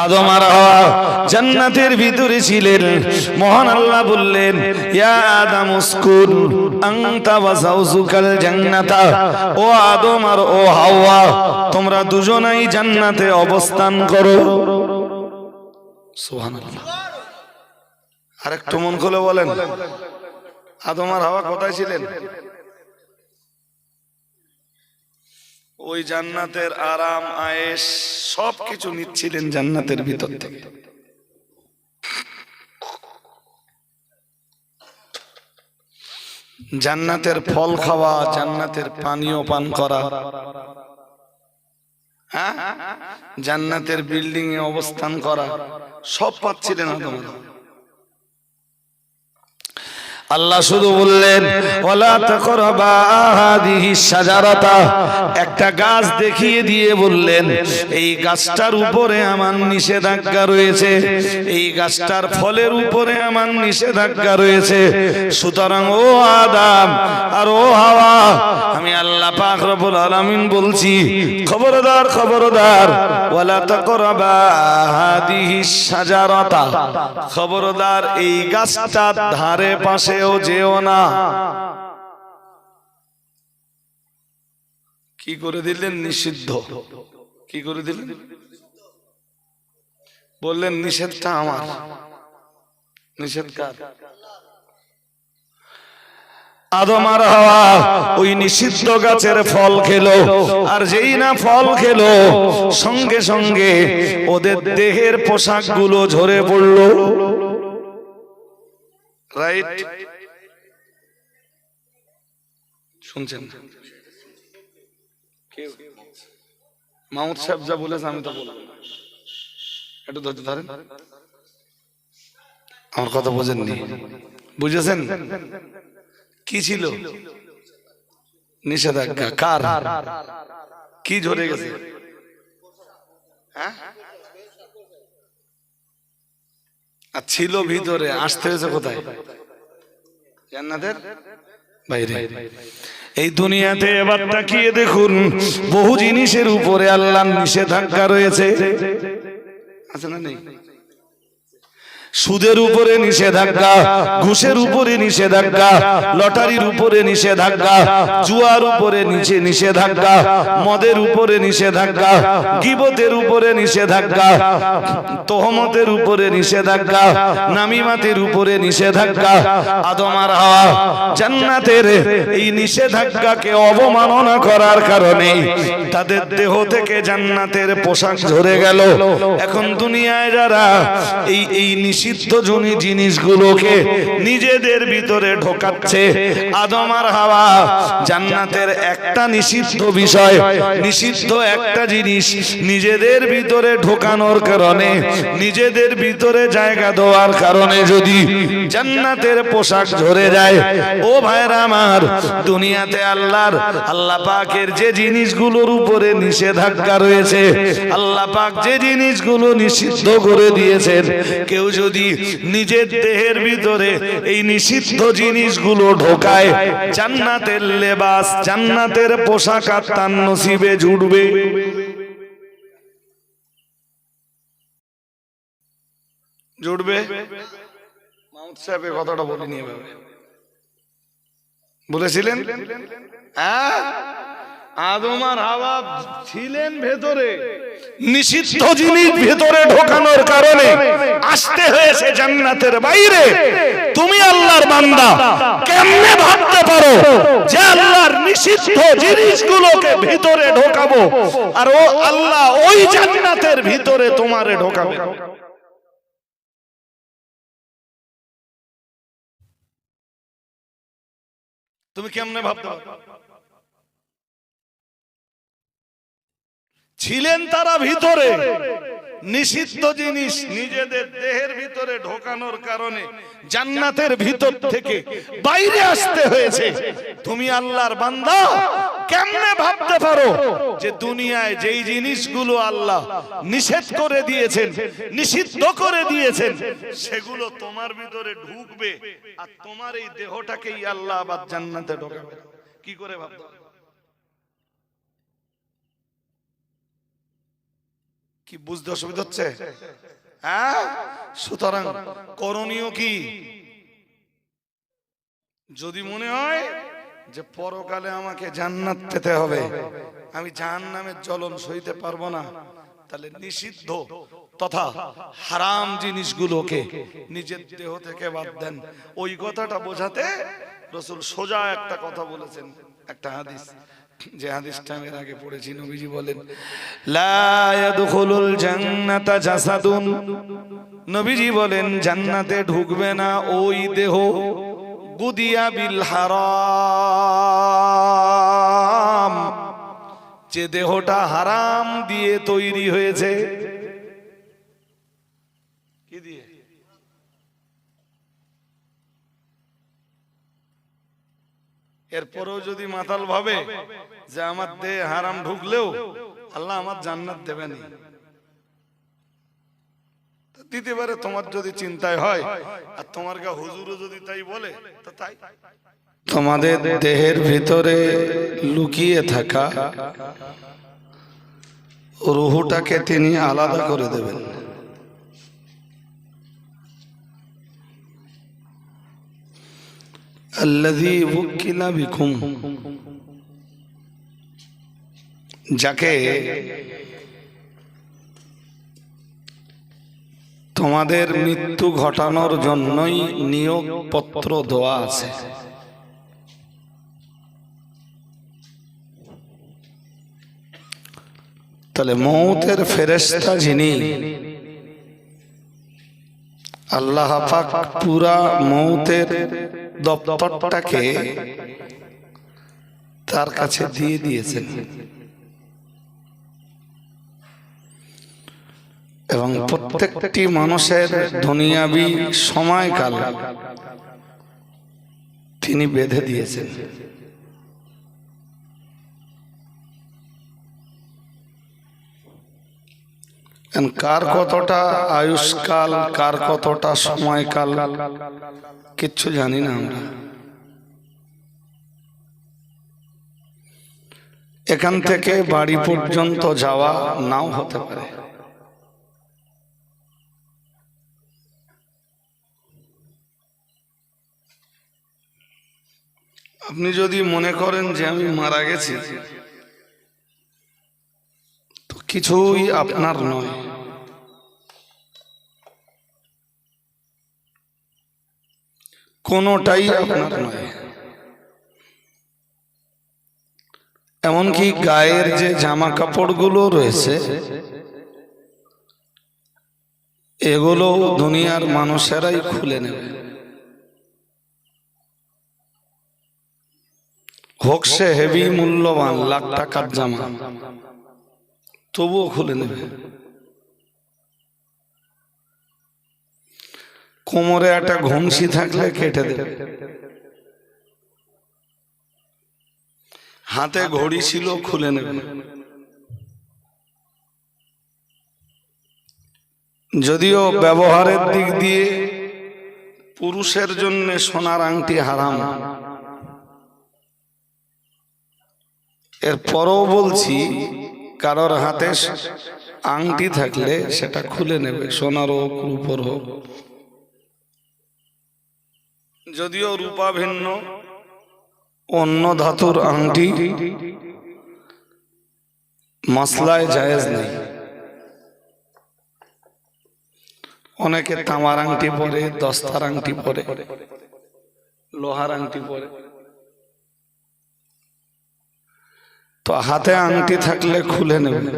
আদম আর হাওয়া জান্নাতের ভিতরে ছিলেন, মহান আল্লাহ বললেন, ইয়া আদম উসকুন আনতা ওয়া যাওজুকাল জান্নাতা, ও আদম আর ও হাওয়া, তোমরা দুজনেই জান্নাতে অবস্থান করো। সুবহানাল্লাহ। আরেকটু মন খুলে বলেন, আদম আর হাওয়া কোথায় ছিলেন? ওই জান্নাতের আরাম আয়েশ সবকিছু নিচ্ছিলেন জান্নাতের ভিতর থেকে। জান্নাতের ফল খাওয়া, জান্নাতের পানীয় পান করা, হ্যাঁ, জান্নাতের বিল্ডিং এ অবস্থান করা, সব পাচ্ছিলেন আদম। আল্লাহ শুধু বললেন, ওয়ালা তাকরাবা হাদিহিস শাজারাতা, একটা গাছ দেখিয়ে দিয়ে বললেন, এই গাছটার উপরে আমার নিষেধাজ্ঞা রয়েছে, এই গাছটার ফলের উপরে আমার নিষেধাজ্ঞা রয়েছে। সুতরাং ও আদম আর ও হাওয়া, আমি আল্লাহ পাক রব্বুল আলামিন বলছি, খবরদার, খবরদার, ওয়ালা তাকরাবা হাদিহিস শাজারাতা, খবরদার এই গাছটার ধারে পাশে যেও না। কি করে দিলেন? নিষিদ্ধ। কি করে দিলেন? বললেন নিষেধটা আমার। নিষেধ কার? আদম আর হাওয়া ওই নিষিদ্ধ গাছের ফল খেলো, আর যেই না ফল খেলো, সঙ্গে সঙ্গে ওদের দেহের পোশাকগুলো ঝরে পড়লো। রাইট? শুনছেন? মাহমুদ সাহেব যা বলেছে আমি তো বলবো না, একটু ধৈর্য ধরেন। আমার কথা বোঝেননি? বুঝেছেন? কি ছিল নিষেধাজ্ঞা? কার? কি ঝরে গেছে? আর ছিল ভিতরে, আসতে হয়েছে কোথায়? জান্নাতের বাইরে। এই দুনিয়াতে এবার তাকিয়ে দেখুন, বহু জিনিসের উপরে আল্লাহর নিষেধাজ্ঞা রয়েছে, আছে না নেই? সুদের উপরে নিষেধাজ্ঞা, ঘুষের উপরে নিষেধাজ্ঞা, লটারির উপরে নিষেধাজ্ঞা, জুয়ার উপরে নিষেধাজ্ঞা, মদের উপরে নিষেধাজ্ঞা, গীবতের উপরে নিষেধাজ্ঞা, তোহমতের উপরে নিষেধাজ্ঞা, নামিমাতির উপরে নিষেধাজ্ঞা। আদম আর হাওয়া জান্নাতের এই নিষেধাজ্ঞাকে অবমাননা করার কারণে তাদের দেহ থেকে জান্নাতের পোশাক ঝরে গেল। এখন দুনিয়ায় যারা এই নিষিদ্ধ জিনিসগুলোকে নিজেদের ভিতরে ঢোকাচ্ছে, আদম আর হাওয়া জান্নাতের একটা নিষিদ্ধ বিষয়, নিষিদ্ধ একটা জিনিস নিজেদের ভিতরে ঢোকানোর কারণে, নিজেদের ভিতরে জায়গা দেওয়ার কারণে যদি জান্নাতের পোশাক ঝরে যায়, ও ভাইরা আমার, দুনিয়াতে আল্লাহ পাকের যে জিনিসগুলোর উপরে নিষেধাজ্ঞা রয়েছে, আল্লাহ পাক যে জিনিসগুলো নিষিদ্ধ করে দিয়েছেন, কেউ যদি নিজের দেহের ভিতরে এই নিষিদ্ধ জিনিসগুলো ঢোকায়, জান্নাতের লেবাস, জান্নাতের পোশাক আর তার নসিবে জুড়বে। জুড়বে? মাহমুদ সাহেব এই কথাটা বলিনি, এভাবে বলেছিলেন। হ্যাঁ, আদম আর হাওয়া ছিলেন ভেতরে, নিষিদ্ধ জিনিস ভেতরে ঢোকানোর কারণে আসতে হয়েছে জান্নাতের বাইরে। তুমি আল্লাহর বান্দা, কেমনে ভাবতে পারো যে আল্লাহর নিষিদ্ধ জিনিসগুলোকে ভিতরে ঢোকাবো আর ও আল্লাহ ওই জান্নাতের ভিতরে তোমারে ঢোকাবে? তুমি কেমনে ভাবতে পারো? ছিলেন তারা ভিতরে, নিষিদ্ধ জিনিস নিজেদের দেহের ভিতরে ঢোকানোর কারণে জান্নাতের ভিতর থেকে বাইরে আসতে হয়েছে। তুমি আল্লাহর বান্দা, কেমনে ভাবতে পারো যে দুনিয়ায় যেই জিনিসগুলো আল্লাহ নিষেধ করে দিয়েছেন, নিষিদ্ধ করে দিয়েছেন, সেগুলো তোমার ভিতরে ঢুকবে আর তোমার এই দেহটাকেই আল্লাহ আবার জান্নাতে ঢোকাবে? কি করে ভাবতে? কি বুঝতে অসুবিধা হচ্ছে? হ্যাঁ, সুতরাং করণীয় কি? যদি মনে হয় যে পরকালে আমাকে জান্নাত পেতে হবে, আমি জাহান্নামের জ্বলন সইতে পারবো না, তাহলে নিষিদ্ধ তথা হারাম জিনিসগুলোকে নিজের দেহ থেকে বাদ দেন। ওই কথাটা বোঝাতে রাসূল সোজা একটা কথা বলেছেন, একটা হাদিস, যে হাদিসটা আমি আগে পড়েছি। নবীজি বলেন, লা ইয়াদখুলুল জান্নাতা জাসাদুন, নবীজি বলেন জান্নাতে ঢুকবে না ওই দেহ গুদিয়া বিল হারাম, যে দেহটা হারাম দিয়ে তৈরি হয়েছে। কি দিয়ে? এরপরেও যদি মাতাল ভাবে যে আমার দেহে হারাম ঢুকলেও আল্লাহ আমার জান্নাত দেবেন, দিতে পারে। তোমার যদি চিন্তায় হয় আর তোমার গা হুজুরও যদি তাই বলে, তো তাই। তোমাদের দেহের ভিতরে লুকিয়ে থাকা রূহটাকে তিনি আলাদা করে দেবেন। আল্লাযী ওয়াক্কিলা বিকুম, যাকে তোমাদের মৃত্যু ঘটানোর জন্যই নিয়োগ পত্র দেওয়া আছে। তাহলে মওতের ফেরেশতা যিনি, আল্লাহ পাক পুরা মওতের দপ্তরটাকে তার কাছে দিয়ে দিয়েছেন এবং প্রত্যেকটি মানুষের দুনিয়াবি সময়কাল তিনি বেঁধে দিয়েছেন। কার কতটা আয়ুষ্কাল, কার কতটা সময়কাল কিচ্ছু জানি না আমরা। এখান থেকে বাড়ি পর্যন্ত যাওয়া নাও হতে পারে। আপনি যদি মনে করেন যে আমি মারা গেছি, তো কিছুই আপনার নয়। কোনোটাই আপনার নয়। এমনকি গায়ের যে জামা কাপড়গুলো রয়েছে, এগুলো দুনিয়ার মানুষেরাই খুলে নেবে, হোক সে হেভি মূল্যবান লাখ টাকার জামা, তবুও খুলে নেবে। কোমরে একটা ঘুমসি থাকলে কেটে দেবে। হাতে ঘড়ি ছিল, খুলে নেবে। যদিও ব্যবহারের দিক দিয়ে পুরুষের জন্য সোনার আংটি হারাম, এরপরও বলছি কারোর হাতে আংটি থাকলে সেটা খুলে নেবে, সোনার হোক রূপোর হোক। যদিও রূপা ভিন্ন, অন্য ধাতুর আংটি মাসলায় জায়েজ নেই। অনেকে তামার আংটি পরে, দস্তার আংটি পরে, লোহার আংটি পরে। তো হাতে আংটি থাকলে খুলে নেবে।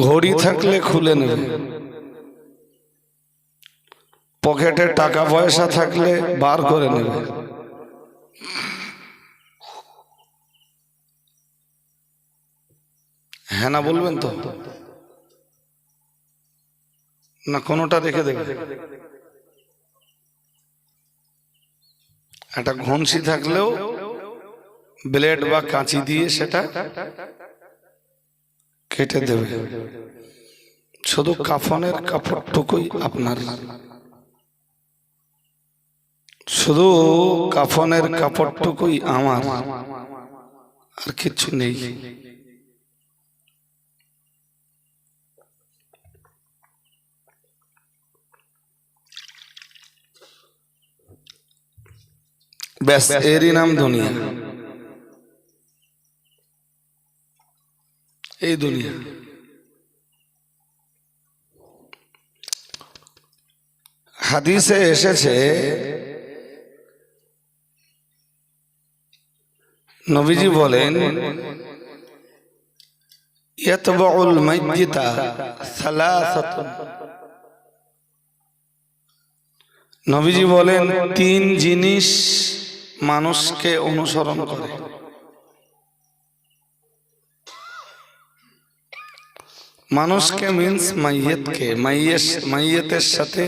ঘড়ি থাকলে খুলে নেবে। পকেটে টাকা পয়সা থাকলে বার করে নেবে। হ্যাঁ না বলবেন তো? না কোনোটা রেখে দেবে? একটা ঘুমসি থাকলেও ব্লেড বা কাঁচি দিয়ে সেটা কেটে দেবে। শুধু কাফনের কাপড়টুকুই আপনার, শুধু কাফনের কাপড়টুকুই আমার, আর কিচ্ছু নেই। ব্যাস, এরই নাম দুনিয়া। এই দুনিয়া হাদিসে এসেছে, নবীজি বলেন ইয়াতবাউল মাইয়িতা সালাসাতুন। নবীজি বলেন তিন জিনিস মানুষকে অনুসরণ করে। মানুষকে মিন্স মাইয়িতকে, মাইয়িতের সাথে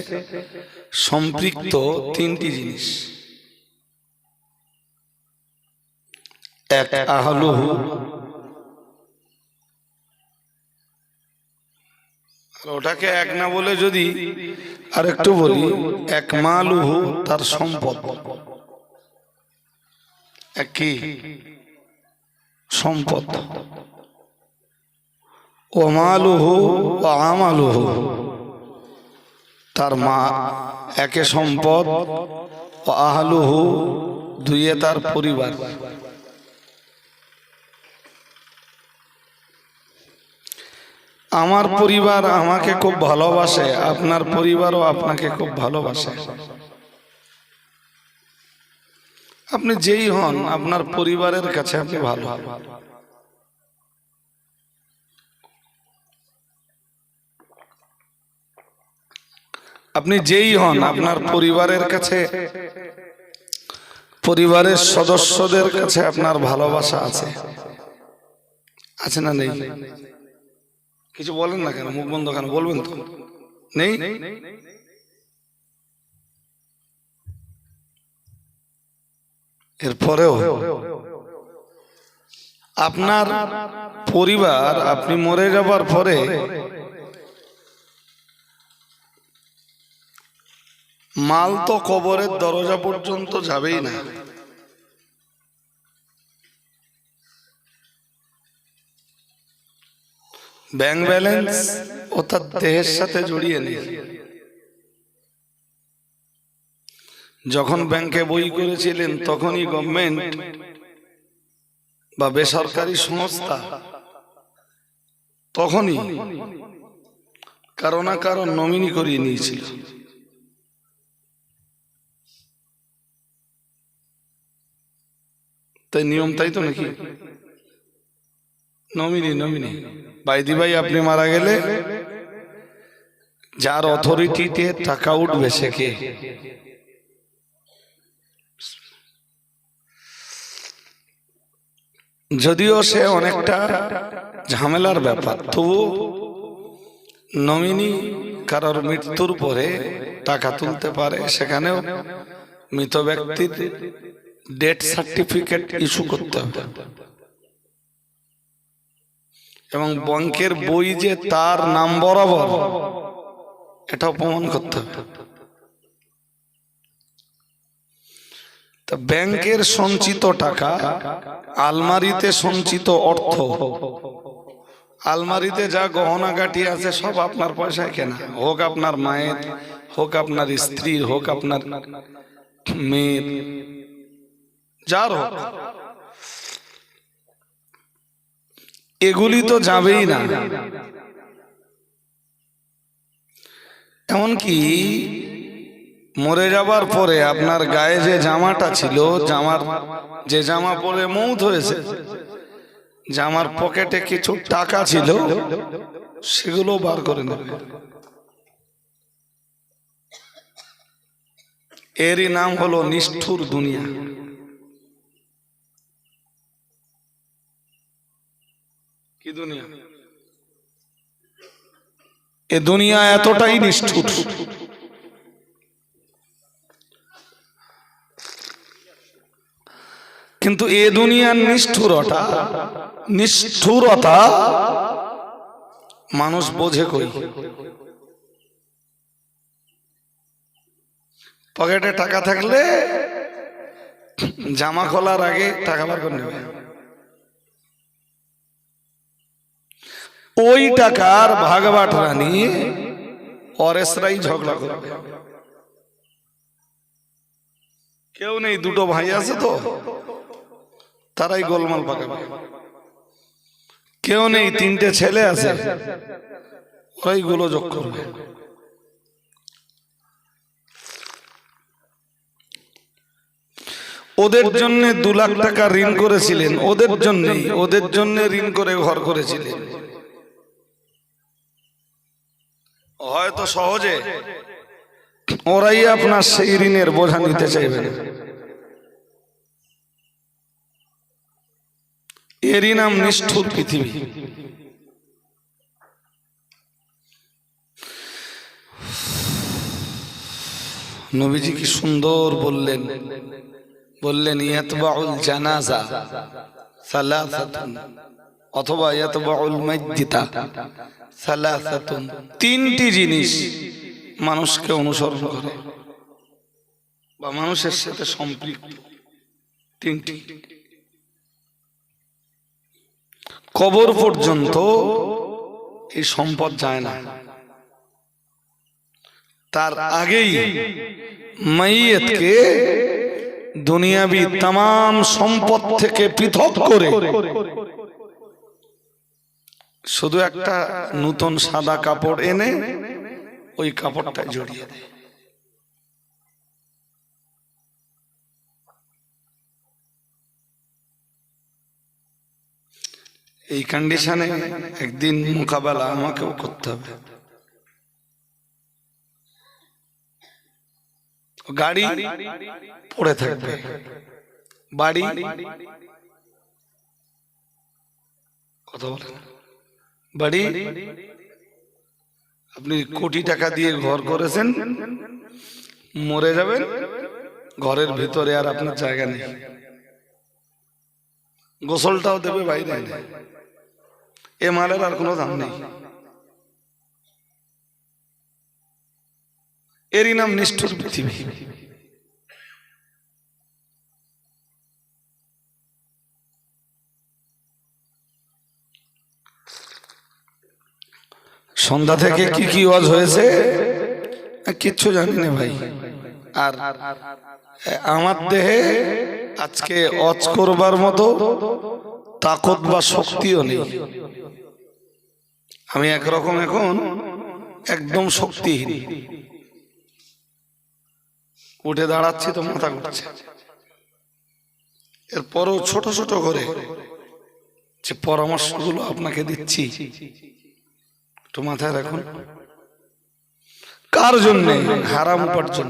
সম্পৃক্ত তিনটি জিনিস। এক আহলুহু, ওটাকে এক না বলে যদি আর একটু বলি, এক মালুহু, তার সম্পদ। এক কি সম্পদ। ও মালুহু ও আমালুহু, তার মা একে সম্পদ, ও আহলুহু দুইয়ে তার পরিবার। আমার পরিবার আমাকে খুব ভালোবাসে, আপনার পরিবারও আপনাকে খুব ভালোবাসে। আপনি যেই হন, আপনার পরিবারের কাছে আপনি ভালো। আপনি যেই হন, আপনার পরিবারের কাছে পরিবারের সদস্যদের কাছে আপনার ভালোবাসা আছে, আছে না নেই? কিছু বলেন না কেন, মুখ বন্ধ কেন, বলবেন তো? নেই? এরপরেও আপনার পরিবার আপনি মরে যাবার পরে মাল তো কবরের দরজা পর্যন্ত যাবেই না। ব্যাংক ব্যালেন্স ও তার দেহের সাথে জড়িয়ে নেই। যখন ব্যাংকে বই করেছিলেন তখনই গভর্নমেন্ট বা বেসরকারি সংস্থা তখনই কারো না কারো নমিনি করিয়ে নিয়েছিল। তাই নিয়ম, তাই তো নাকি? নমিনি বাইদি ভাই আপনি মারা গেলে যার অথরিটিতে টাকা উঠবে সে কে? যদিও সে অনেকটা ঝামেলার ব্যাপার, তবু নমিনি কারোর মৃত্যুর পরে টাকা তুলতে পারে, সেখানেও মৃত ব্যক্তির ডেথ সার্টিফিকেট ইস্যু করতে হবে এবং ব্যাংকের বই যে তার নাম বরাবর এটা প্রমাণ করতে হবে। তা ব্যাংকের সঞ্চিত টাকা, আলমারিতে সঞ্চিত অর্থ, আলমারিতে যা গহনা গাটি আছে সব আপনার পয়সায় কেনা, হোক আপনার মায়ের, হোক আপনার স্ত্রীর, হোক আপনার মেয়ের, যার হোক, এগুলি তো যাবেই না। এমনকি মরে যাবার পরে আপনার গায়ে যে জামাটা ছিল, যে জামা পরে মৌত হয়েছে, জামার পকেটে কিছু টাকা ছিল, সেগুলো বার করে নেবে। এরই নাম হলো নিষ্ঠুর দুনিয়া। কি দুনিয়া? এ দুনিয়া এতটাই নিষ্ঠুর। কিন্তু এ দুনিয়ার নিষ্ঠুরতা মানুষ বোঝে কই? পকেটে টাকা থাকলে জামা খোলার আগে টাকা বার করে নেবে। ওই টাকার ভাগ বাটরা নিয়ে অরেসরাই ঝগড়া করবে। কেউ নেই, দুটো ভাই আছে তো তারাই গোলমাল পাকাবে। কেউ নেই, তিনটে ছেলে আছে, ওরাই গোলযোগ করবে। ওদের জন্য 2 লাখ টাকা ঋণ করেছিলেন, ওদের জন্য ঋণ করে ঘর করেছিলেন। হয়তো সহজে ওরাই আপনার সেই ঋণের বোঝা নিতে চাইবে না। এরই নাম নিষ্ঠুর পৃথিবী। নবীজি কি সুন্দর বললেন ইয়াতবাউল জানাজা সালাসাতুন অথবা ইয়াতবাউল মাইয়িতা সালাসাতুন, 3টি জিনিস মানুষকে অনুসরণ করে বা মানুষের সাথে সম্পৃক্ত। 3টি। কবর পর্যন্ত এই সম্পদ যায় না, তার আগেই মাইয়িতকে দুনিয়াবি तमाम সম্পদ থেকে পৃথক করে শুধু একটা নতুন সাদা কাপড় এনে ওই কাপড়টা জড়িয়ে দেয়। এই কন্ডিশনে একদিন মোকাবেলা আমাকেও করতে হবে। গাড়ি পড়ে থাকবে, বাড়ি, কথা বলেন, বাড়ি, আপনি কোটি টাকা দিয়ে ঘর করেছেন, মরে যাবেন, ঘরের ভিতরে আর আপনার জায়গা নেই, গোসলটাও দেবে বাইরে, এ মালের আর কোনো দাম নেই। এরই নাম নিষ্ঠুর পৃথিবী। সন্ধ্যা থেকে কি কি ওয়াজ হয়েছে কিচ্ছু জানি না ভাই। আর আমার দেহে আজকে ওয়াজ করবার মতো তাকত বা শক্তিও নেই। আমি একরকম এখন একদম শক্তিহীন, উঠে দাঁড়াচ্ছি তো মাথা ঘুরছে। এরপরও ছোট ছোট করে যে পরামর্শগুলো আপনাকে দিচ্ছি একটু মাথায় রাখুন। কার জন্য? হারাম উপার্জন।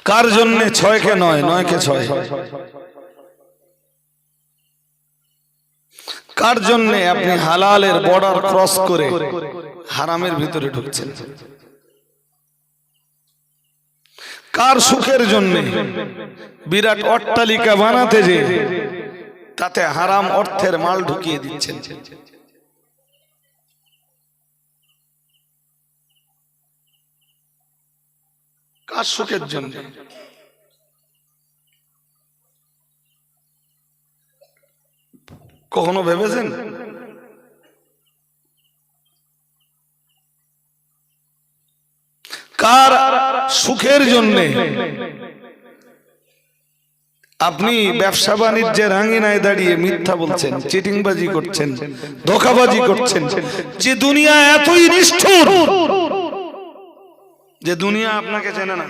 কার জন্য? 6 কে 9, 9 কে 6। কার জন্য আপনি হালালের বর্ডার ক্রস করে হারামের ভিতরে ঢুকছেন? কার সুখের জন্য বিরাট অট্টালিকা বানাতে যে তাতে হারাম অর্থের মাল ঢুকিয়ে দিচ্ছেন? কার সুখের জন্য? কখনো ভেবেছেন? কার সুখের জন্য আপনি ব্যবসা বাণিজ্যের আঙিনায় দাঁড়িয়ে মিথ্যা বলছেন, চিটিংবাজি করছেন, ধোঁকাবাজি করছেন? যে দুনিয়া এতই নিষ্ঠুর, যে দুনিয়া আপনাকে চেনে না।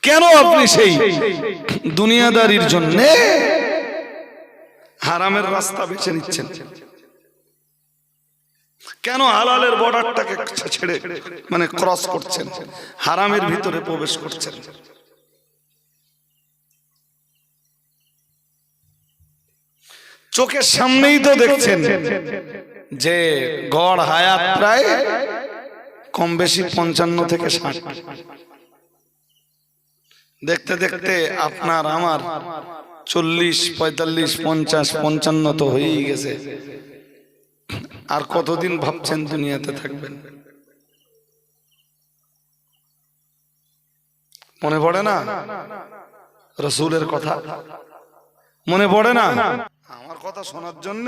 কেন আপনি সেই দুনিয়াদারির জন্য হারামের রাস্তা বেছে নিচ্ছেন? কেন হালালের বর্ডারটাকে ছেড়ে মানে ক্রস করছেন, হারামের ভিতরে প্রবেশ করছেন? চোখের সামনেই তো দেখছেন যে গড় হায়াত প্রায় কম বেশি 55 থেকে 60। দেখতে দেখতে আপনার আমার 40, 45, 50, 55 তো হয়েই গেছে। আর কতদিন ভাবছেন দুনিয়াতে থাকবেন? মনে পড়ে না রাসূলের কথা? মনে পড়ে না? আমার কথা শোনার জন্য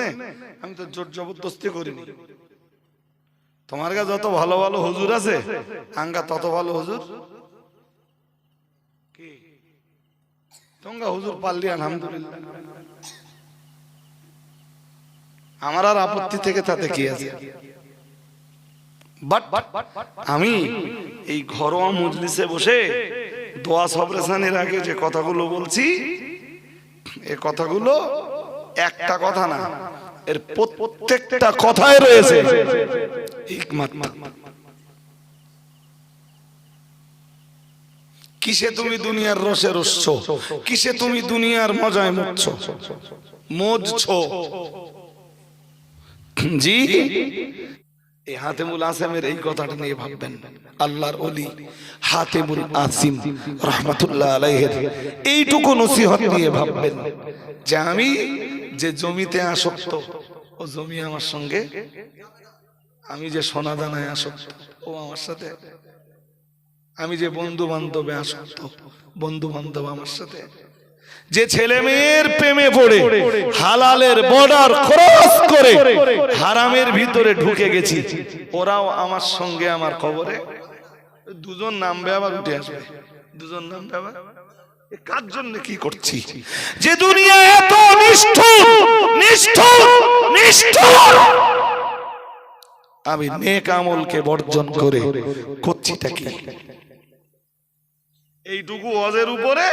আমি তো জোর জবরদস্তি করিনি। তোমার কাছে যত ভালো ভালো হুজুর আছে, আঙ্গা তত ভালো হুজুর কি তোমরা হুজুর পারলি আলহামদুলিল্লাহ। আমার আর আপত্তি থেকে তাতে কি আছে? বাট আমি এই ঘরোয়া মজলিসে বসে দোয়া সবরেসানের আগে যে কথাগুলো বলছি, এই কথাগুলো একটা কথা না, এর প্রত্যেকটা কথায় রয়েছে হিকমত। কিসে তুমি দুনিয়ার রসে রসছ? কিসে তুমি দুনিয়ার মজায় মজছো? জি, এই হাতেমুল আসিমের এই কথাটা নিয়ে ভাববেন। আল্লাহর ওলি হাতেমুল আসিম রাহমাতুল্লাহ আলাইহির এইটুকু নসিহত নিয়ে ভাববেন যে আমি যে জমিতে আসক্ত, ও জমি আমার সঙ্গে, আমি যে সোনা দানায় আসক্ত, ও আমার সাথে, আমি যে বন্ধু বান্ধবে আসক্ত, বন্ধু বান্ধব আমার সাথে, যে ছেলে মেয়ের প্রেমে পড়ে হালালের বর্ডার ক্রস করে হারামের ভিতরে ঢুকে গেছি, ওরাও আমার সঙ্গে আমার কবরে দুজন নামবে আবার উঠে আসবে, দুজন নামবে আবার। কার জন্য কি করছি? যে দুনিয়া এত নিষ্ঠুর নিষ্ঠুর নিষ্ঠুর, আমি নেক আমলকে বর্জন করে করছিটা কি? এইটুকু ওয়াজের উপরে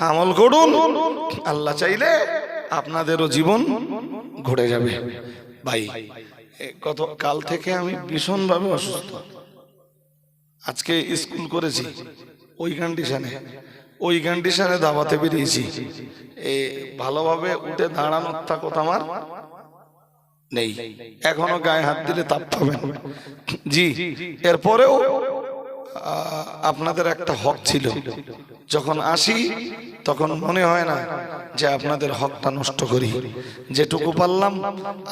আমল করুন, আল্লাহ চাইলে আপনাদেরও জীবন ঘটে যাবে। ভাই গত কাল থেকে আমি ভীষণভাবে অসুস্থ। আজকে স্কুল করেছি ওই কন্ডিশনে দাওয়াতে বেরিয়েছি। ভালোভাবে উঠে দাঁড়ানোর তাকত আমার নেই, এখনো গায়ে হাত দিলে তাপ পাবেন। জি, এরপরেও আপনাদের একটা হক ছিল, যখন আসি তখন মনে হয় না যে আপনাদের হকটা নষ্ট করি। যেটুকু পারলাম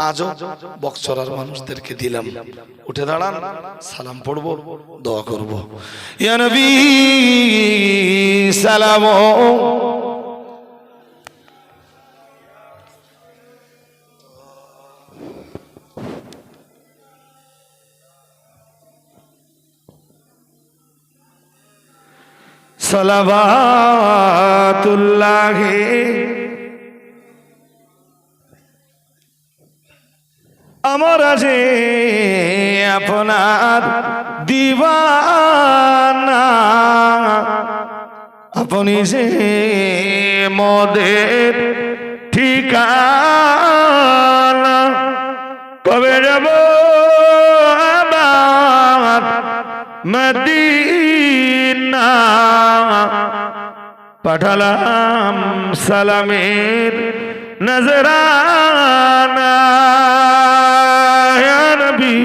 আজও বকচরার মানুষদেরকে দিলাম। উঠে দাঁড়ান, সালাম পড়বো, দোয়া করবো। ইয়া নবী সালাম। সালাওয়াতুল্লাহ আমরা যে আপনার দিওয়ানা, আপনি যে মদের ঠিকানা, কবে যাব আবার মদিনা, পাঠালাম সালামের নজরানা। ইয়া নবী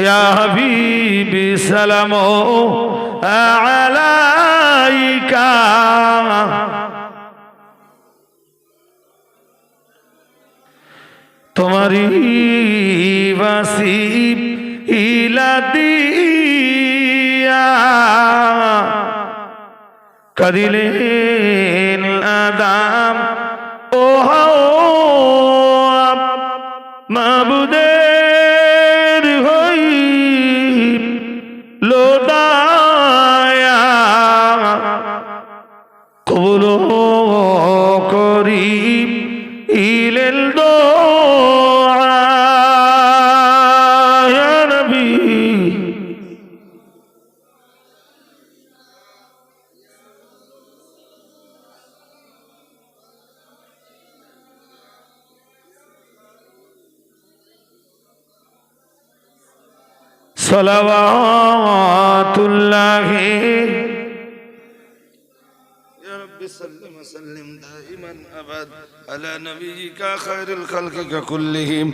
ইয়া হাবিবি সালাম আলাইকা, তোমারি ওয়াসিব ইলা দিয়া করিলেন আদাম ও মাবুদের হই লোদায়া, কবুল করি ইলেল দোয়া। ইয়া নবী সালাওয়াতুল্লাহ। يا رب سلم وسلم دائما أبد على نبيك خير الخلق كلهم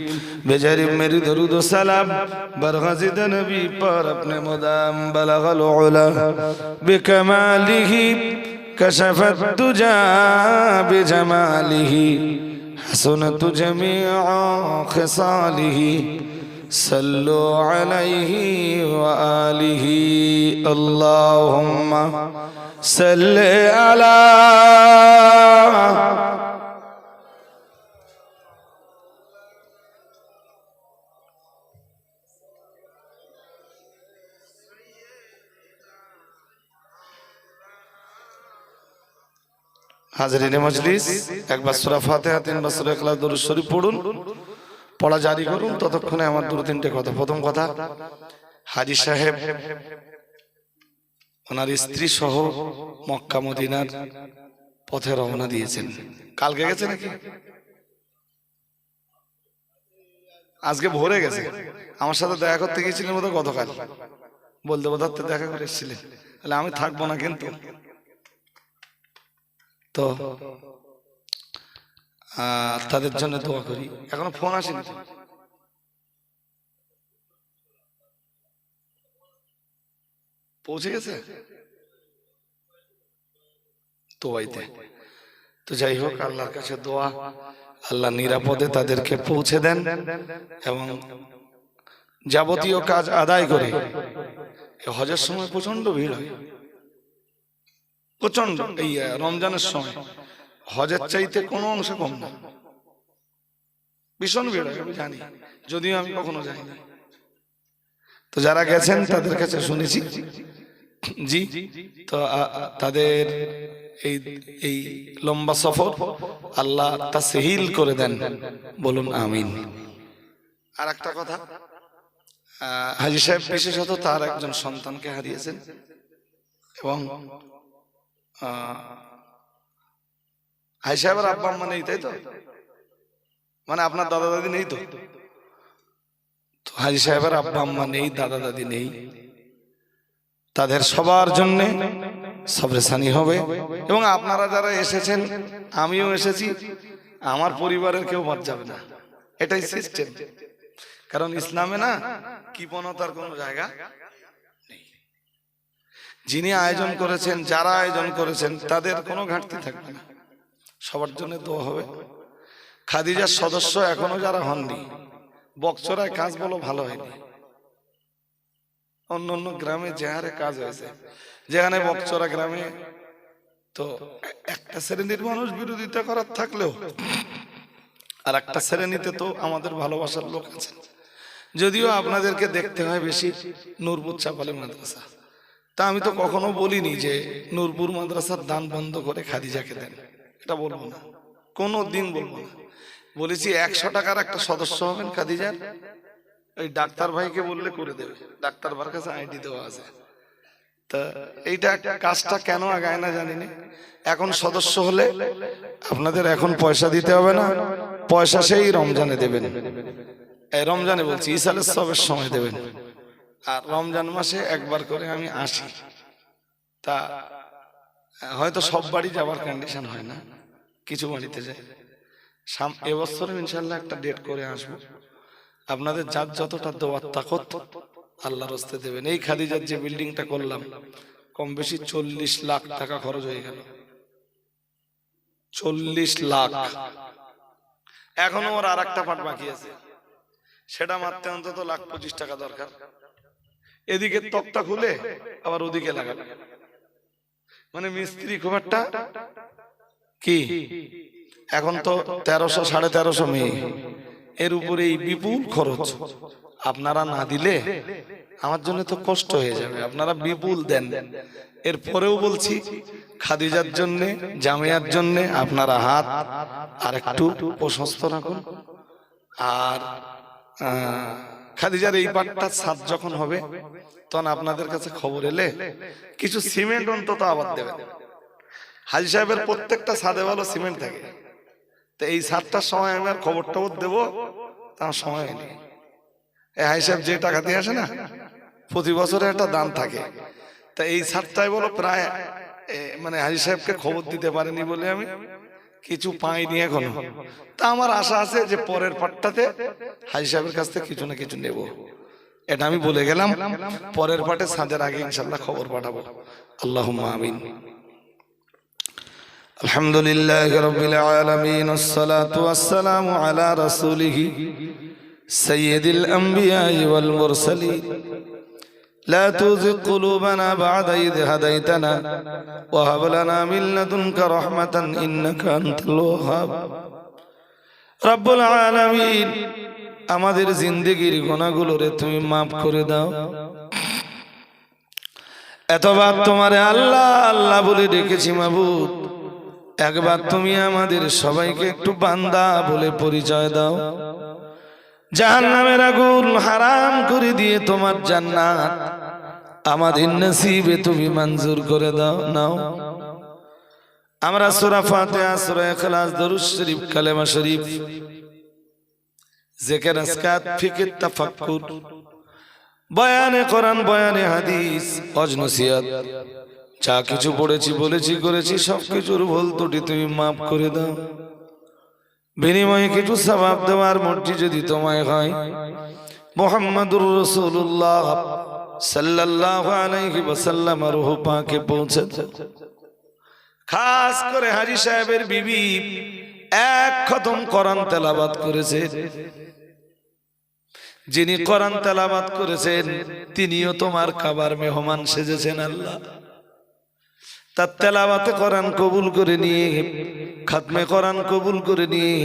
بجر मेरी दरूद و सलाम बरगज़िद नबी पर अपने मुदाम बलग العلا بكماله كشف الدجى بجماله حسنت جميع خصاله صلوا عليه وآله اللهم صل على হাজরিনে মজলিস, একবার সূরা ফাতিহা, 3 বার সূরা ইখলাস দরুদ শরীফ পড়ুন, পড়া জারি করুন। ততক্ষণে আমার 2-3টে কথা। প্রথম কথা, হাজী সাহেব ওনার স্ত্রী সহ মক্কা মদিনার পথে রওনা দিয়েছেন। কালকে গেছে নাকি? আজকে ভোরে গেছে। আমার সাথে দেখা করতে গিয়েছিলেন বোধহয় গতকাল, বলতে বোধহয় দেখা করে এসেছিলেন। তাহলে আমি থাকবো না কিন্তু। তো তাদের জন্য দোয়া করি। এখনো ফোন আসেনি, পৌঁছে গেছে দোয়াইতে। তো যাই হোক, আল্লাহর কাছে দোয়া, আল্লাহ নিরাপদে তাদেরকে পৌঁছে দেন এবং যাবতীয় কাজ আদায় করে। হজের সময় প্রচন্ড ভিড় হয়, প্রচন্ড। এই রমজানের সময় হজের চাইতে কোনো অংশ কম না, ভীষণ ভিড় হয়, আমি জানি, যদিও আমি কখনো যাইনি। তো যারা গেছেন তাদের কাছে শুনেছি, জি, তো তাদের এই লম্বা সফর আল্লাহ তাসহিল করে দেন, বলুন আমিন। আর একটা কথা, হাজী সাহেব বিশেষত তার একজন সন্তানকে হারিয়েছেন এবং হাজী সাহেবের আব্বা আম্মা নেই, তাই তো? মানে আপনার দাদা দাদি নেই তো? হাজী সাহেবের আব্বা আম্মা নেই, দাদা দাদি নেই, তাদের সবার জন্য সবরেসানি হবে। এবং আপনারা যারা এসেছেন, আমিও এসেছি, আমার পরিবারের কেউ বাদ যাবে না, এটাই সিস্টেম। কারণ ইসলামে না কৃপণতার কোনো জায়গা নেই। যিনি আয়োজন করেছেন, যারা আয়োজন করেছেন, তাদের কোনো ঘাটতি থাকবে না, সবার জন্য দোয়া হবে। খাদিজার সদস্য এখনো যারা হননি, বকচরায় কাজ বলো ভালো হয়নি। অন্য অন্য গ্রামে যে হারে কাজ হয়েছে, যেখানে বকচরা গ্রামে তো একটা শ্রেণীর মানুষ বিরোধিতা করার থাকলেও আর একটা শ্রেণীতে তো আমাদের ভালোবাসার লোক আছে। যদিও আপনাদেরকে দেখতে হয় বেশি নূরপুর চাপালি মাদ্রাসা, তা আমি তো কখনো বলিনি যে নূরপুর মাদ্রাসার দান বন্ধ করে খাদিজাকে দেন, এটা বলবো না, কোনো দিন বলবো না। বলেছি 100 টাকার একটা সদস্য হবেন খাদিজার, ওই ডাক্তার ভাইকে বললে করে দেবে, ডাক্তার ভাইয়ের কাছে আইডি দেওয়া আছে। তা এইটা কাজটা কেন আগায় না জানি না। এখন সদস্য হলে আপনাদের এখন পয়সা দিতে হবে না, পয়সা সেই রমজানে দেবেন। এই রমজানে বলছি, ইসালের সবের সময় দেবেন। আর রমজান মাসে একবার করে আমি আসি, তা হয়তো সব বাড়ি যাওয়ার কন্ডিশন হয় না, কিছু বাড়িতে যাই। এবছরে ইনশাল্লাহ একটা ডেট করে আসবো। আপনাদের যার যতটা দেওয়ার তাকত আল্লাহর রাস্তায় দেবেন। এই খাদিজার যে বিল্ডিংটা করলাম, কম বেশি 40 লাখ টাকা খরচ হয়ে গেল, 40 লাখ। এখনো ওর আর একটা পার্ট বাকি আছে, সেটা মারতে অন্তত 1,25,00,000 টাকা দরকার। এদিকে তক্তা খুলে আবার ওদিকে লাগাবে, মানে মিস্ত্রি খুব একটা কি, এখন তো 1300 1350 মেয়ে, এর উপরে এই বিপুল খরচ। আপনারা না দিলে আমার জন্য তো কষ্ট হয়ে যাবে, আপনারা বিপুল দেন। এরপরেও বলছি, খাদিজার জন্য, জামিয়ার জন্য আপনারা হাত আর একটু প্রশস্ত রাখুন। আর খাদিজার এই পাটটা ছাদ যখন হবে, তখন আপনাদের কাছে খবর এলে কিছু সিমেন্ট অন্তত আবার দেবেন। হাজী সাহেবের প্রত্যেকটা ছাদে ভালো সিমেন্ট থাকে, তো এই ছাদটার সময় আমি আর খবর টবর দেবো, তার সময় নেই। এই হাজী সাহেব যে টাকা দিয়ে আসে না, প্রতি বছরে একটা দান থাকে, তা এই ছাদটাই বলো প্রায় মানে হাজী সাহেবকে খবর দিতে পারেনি বলে আমি কিছু পাইনি এখনো। তা আমার আশা আছে যে পরের পাটটাতে হাজী সাহেবের কাছ থেকে কিছু না কিছু নেব, এটা আমি বলে গেলাম। পরের পাটে ছাদের আগে ইনশাল্লাহ খবর পাঠাবো। আল্লাহুম্মা আমিন। আলহামদুলিল্লাহি রাব্বিল আলামিন, ওয়াসসালাতু ওয়াসসালামু আলা রাসূলিহি সাইয়্যিদিল আমবিয়াই ওয়াল মুরসালিন। লা তুযিগ কুলুবানা বা'দা ইয হাদাইতানা ওয়া হাব লানা মিন লাদুনকা রাহমাতান ইন্নাকা আনতাল ওয়াহ্হাব। রব্বুল আলামিন, আমাদের জিন্দেগির গুনাহগুলোরে তুমি মাফ করে দাও। এতবার তোমারে আল্লাহ আল্লাহ বলে ডেকেছি মাবুদ, একবার তুমি আমাদের সবাইকে একটু বান্দা বলে পরিচয় দাও। জাহান্নামের আগুন হারাম করে দিয়ে তোমার জান্নাত আমাদের নসিবে তুমি মঞ্জুর করে দাও নাও। আমরা সূরা ফাতিহা, সূরা ইখলাস, দরুদ শরীফ, কালেমা শরীফ, জিকির, আজকার, ফিকির, তাফাক্কুর, বয়ানে কোরআন, বয়ানে হাদিস, ওয়াজ নসিহত, যা কিছু পড়েছি, বলেছি, করেছি, সবকিছুর ভুল ত্রুটি তুমি মাফ করে দাও। বিনিময়ে কিছু সওয়াব দেওয়ার মর্জি যদি তোমায় হয়, মুহাম্মাদুর রাসূলুল্লাহ সাল্লাল্লাহু আলাইহি ওয়াসাল্লাম রূহ পাকে পৌঁছে দাও। খাস করে হাজী সাহেবের বিবি এক খতম কোরআন তেলাওয়াত করেছে, যিনি কোরআন তেলাওয়াত করেছেন তিনিও তোমার কাবার মেহমান সেজেছেন। আল্লাহ তার তেলাওয়াতে কোরআন কবুল করে নিয়ে, খাতমে কোরআন কবুল করে নিয়ে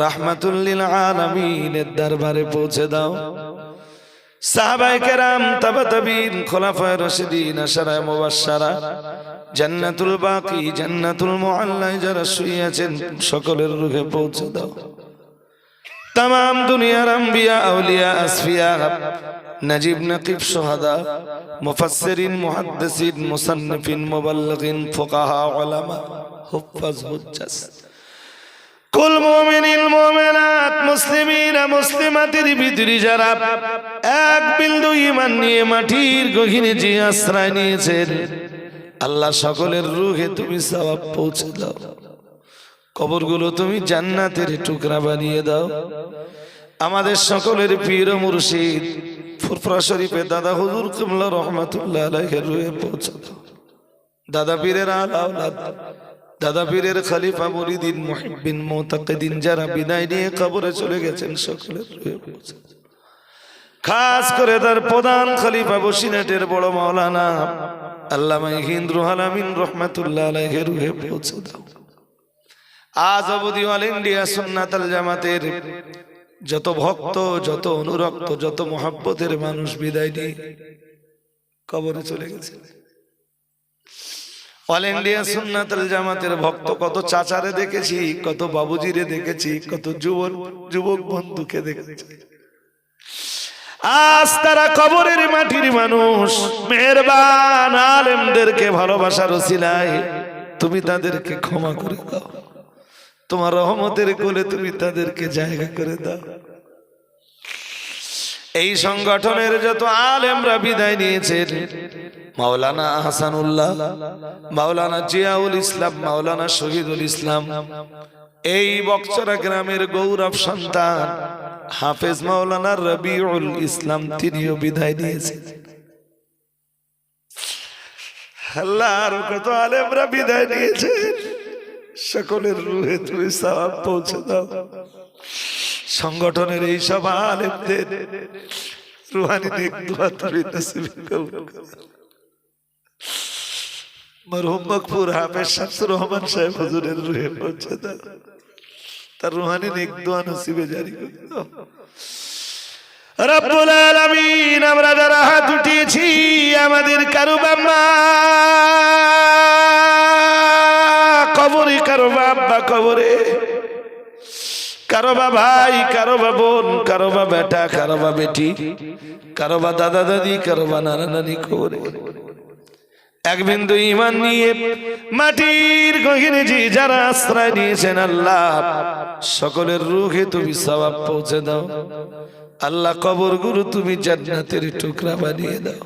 রাহমাতুল লিল আলামিনের দরবারে পৌঁছে দাও। সাহাবায়ে কেরাম, তাবে তাবিঈন, খোলাফায়ে রাশিদিন, আশারায়ে মুবাশশারা, জান্নাতুল বাকি, জান্নাতুল মুআল্লা যারা শুয়ে আছেন সকলের রুহে পৌঁছে দাও। तमाम दुनियार अंबिया औलिया असफिया नजीब नकीब शुहदा मुफस्सिरीन मुहद्दिसीन मुसन्निफीन मुबल्लिगीन फुकाहा उलमा हुफ्फाज हुज्जाज कुल मुमिनिन मुमिनात मुस्लिमीन मुस्लिमातेर ভিতরে যারা এক বিন্দু ঈমান নিয়ে মাটির গহীনে যে আশ্রয় নিয়েছেন আল্লাহ সকলের রূহে তুমি সওয়াব পৌঁছে দাও কবরগুলো তুমি জান্নাতের টুকরা বানিয়ে দাও আমাদের সকলের পীর ও মুর্শিদ ফুরফুরা শরীফে দাদা হুজুর কিবলা রাহমাতুল্লাহ আলাইহির রূহে পৌঁছে দাও দাদা পীরের আওলাদ দাদা পীরের খলিফা মুরিদিন মুহিব্বিন মুতাকিদিন যারা বিদায় নিয়ে কবরে চলে গেছেন সকলের রূহে পৌঁছে দাও খাস করে তার প্রধান খলিফা বসিরহাটের বড় মাওলানা আল্লামা হিন্দ রুহুল আমিন রাহমাতুল্লাহ আলাইহির রূহে পৌঁছে দাও আজ অবধি অল ইন্ডিয়া সুন্নাতুল জামাতের যত ভক্ত যত অনুরক্ত যত মহব্বতের মানুষ বিদায় নিয়ে কবরে চলে গেছে অল ইন্ডিয়া সুন্নাতুল জামাতের ভক্ত কত চাচারে দেখেছি কত বাবুজিরে দেখেছি কত যুবক বন্ধুকে দেখেছি আজ তারা কবরের মাটির মানুষ মেহেরবান আলেমদেরকে ভালোবাসার ওসিলায় তুমি তাদেরকে ক্ষমা করে দাও তোমার রহমতের কোলে তুমি তাদেরকে জায়গা করে দাও এই সংগঠনের যত আলেমরা বিদায় নিয়েছেন মাওলানা আহসানুল্লাহ মাওলানা জিয়াউল ইসলাম মাওলানা শহীদুল ইসলাম এই বকচরা গ্রামের গৌরব সন্তান হাফেজ মাওলানা রবিউল ইসলাম তিনিও বিদায় নিয়েছেন আল্লাহর কত আলেমরা বিদায় নিয়েছেন সকলের রূহে তুমি সওয়াব পৌঁছে দাও সংগঠনের এই সব আলেমদের রুহানি নেক দোয়া তুমি নসিব করো মরহুম মকফুর হাফেজ শামসুর রহমান সাহেব হুজুরের রূহে পৌঁছে দাও তার রুহানি নেক দোয়া নসিবে জারি করে দাও রব্বুল আলামিন আমরা যারা হাত উঠিয়েছি আমাদের কারো বাবা কবরে কারো বাবা কবরে কারো বা ভাই কারো বা বোন কারো বা বেটা কারো বা বেটি কারো বা দাদা দাদি কারো বা নানা নানি কবরে এক বিন্দু ঈমান নিয়ে মাটির গহীনে যে যারা আশ্রয় নিয়েছেন আল্লাহ সকলের রূহে তুমি সওয়াব পৌঁছে দাও আল্লাহ কবরগুলো তুমি জান্নাতের টুকরা বানিয়ে দাও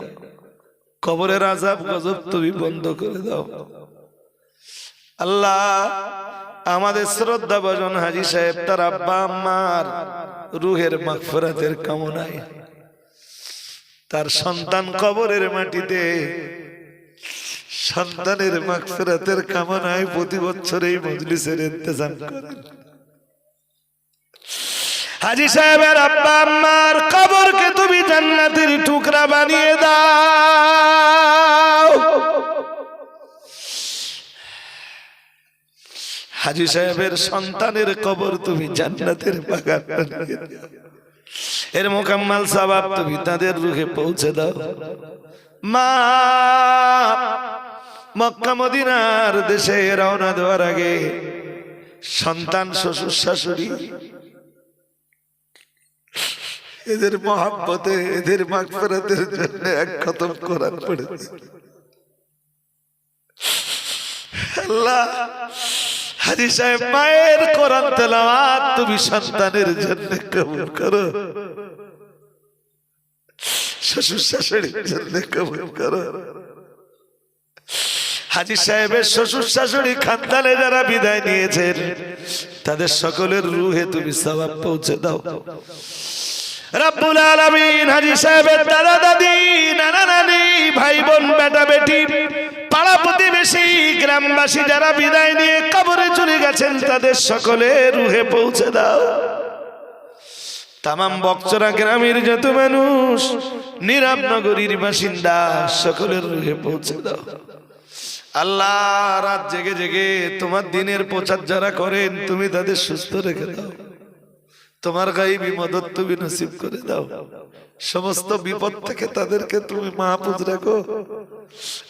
কবরের আযাব গজব তুমি বন্ধ করে দাও আল্লাহ আমাদের শ্রদ্ধা ভাজন হাজী সাহেব তার আব্বা আম্মার রূহের মাগফিরাতের কামনায় তার সন্তান কবরের মাটিতে সন্তানের মাগফিরাতের কামনায় প্রতি বছর এই মজলিসের ইন্তেজাম করেন হাজী সাহেবের আব্বা আম্মার কবরকে তুমি জান্নাতের টুকরা বানিয়ে দাও হাজী সাহেবের সন্তানের কবর তুমি জান্নাতের বাগান বানিয়ে দাও এর মুকাম্মাল সওয়াব তুমি তাদের রূহে পৌঁছে দাও মা মক্কা মদিনার দেশে রওনা দেওয়ার আগে সন্তান শ্বশুর শাশুড়ি এদের মহব্বতে এদের মাগফিরাতের জন্য এক খতম কোরআন পড়েছে আল্লাহ হাজী সাহেব মায়ের কোরআন তেলাওয়াত তুমি সন্তানের জন্য কবুল করো শ্বশুর শাশুড়ির জন্য কবুল করো হাজী সাহেবের শ্বশুর শাশুড়ি খানদানে যারা বিদায় নিয়েছেন তাদের সকলের রূহে তুমি সওয়াব পৌঁছে দাও রব্বুল আলামিন হাজী সাহেবের দাদা দাদি নানা নানি ভাই বোন বেটা বেটি পাড়া প্রতিবেশী গ্রামবাসী যারা বিদায় নিয়ে কবরে চলে গেছেন তাদের সকলের রূহে পৌঁছে দাও তামাম বকচরা গ্রামের যত মানুষ নীরব নগরীর বাসিন্দা সকলের রূহে পৌঁছে দাও আল্লাহ রাত জেগে জেগে তোমার দিনের প্রচার যারা করেন তুমি তাদের সুস্থ রেখে দাও তোমার গায়েবী মদত তুমি নসিব করে দাও, সমস্ত বিপদ থেকে তাদেরকে তুমি মাহফুজ রাখো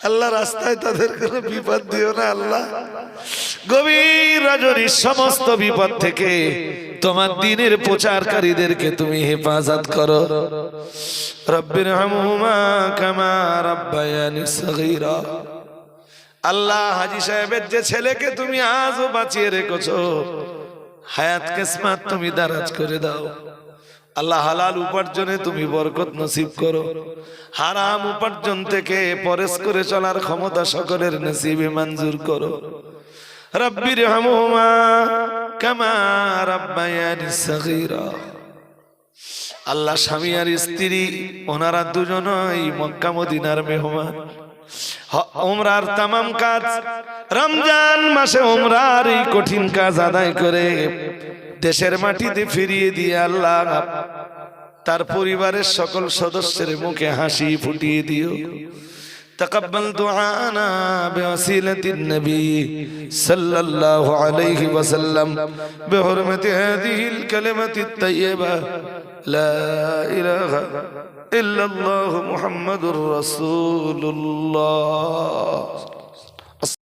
আল্লাহ, রাস্তায় তাদের কোনো বিপদ দিও না আল্লাহ। গভীর রজনীর সমস্ত বিপদ থেকে তোমার দ্বীনের প্রচারকারীদেরকে তুমি হেফাজত করো। রব্বির হামহুমা কামা রাব্বায়ানি সগীরা। আল্লাহ হাজী সাহেবের যে ছেলেকে তুমি আজও বাঁচিয়ে রেখেছো, হায়াত কিসমত তুমি দারাজ করে দাও আল্লাহ। হালাল উপার্জনে তুমি বরকত নসিব করো, হারাম উপার্জন থেকে পরেশ করে চলার ক্ষমতা সকলের নসিবে মঞ্জুর করো। রব্বির হামহুমা কামা রাব্বায়ানি সগীরা। আল্লাহ স্বামী আর স্ত্রী ওনারা দুজনই মক্কা মদিনার মেহমান, উমরার তামাম কাজ রমজান মাসে উমরার এই কঠিন কাজ আদায় করে দেশের মাটিতে ফিরিয়ে দিয়ে আল্লাহ তার পরিবারের সকল সদস্যের মুখে হাসি ফুটিয়ে দিও। তাকাব্বাল দুআনা বিওয়াসিলাতিন নবী সাল্লাল্লাহু আলাইহি ওয়াসাল্লাম বিহুরমাতি হাযিহিল কালিমাতিত তাইয়্যিবা লা ইলাহা ইল্লাল্লাহু মুহাম্মাদুর রাসূলুল্লাহ।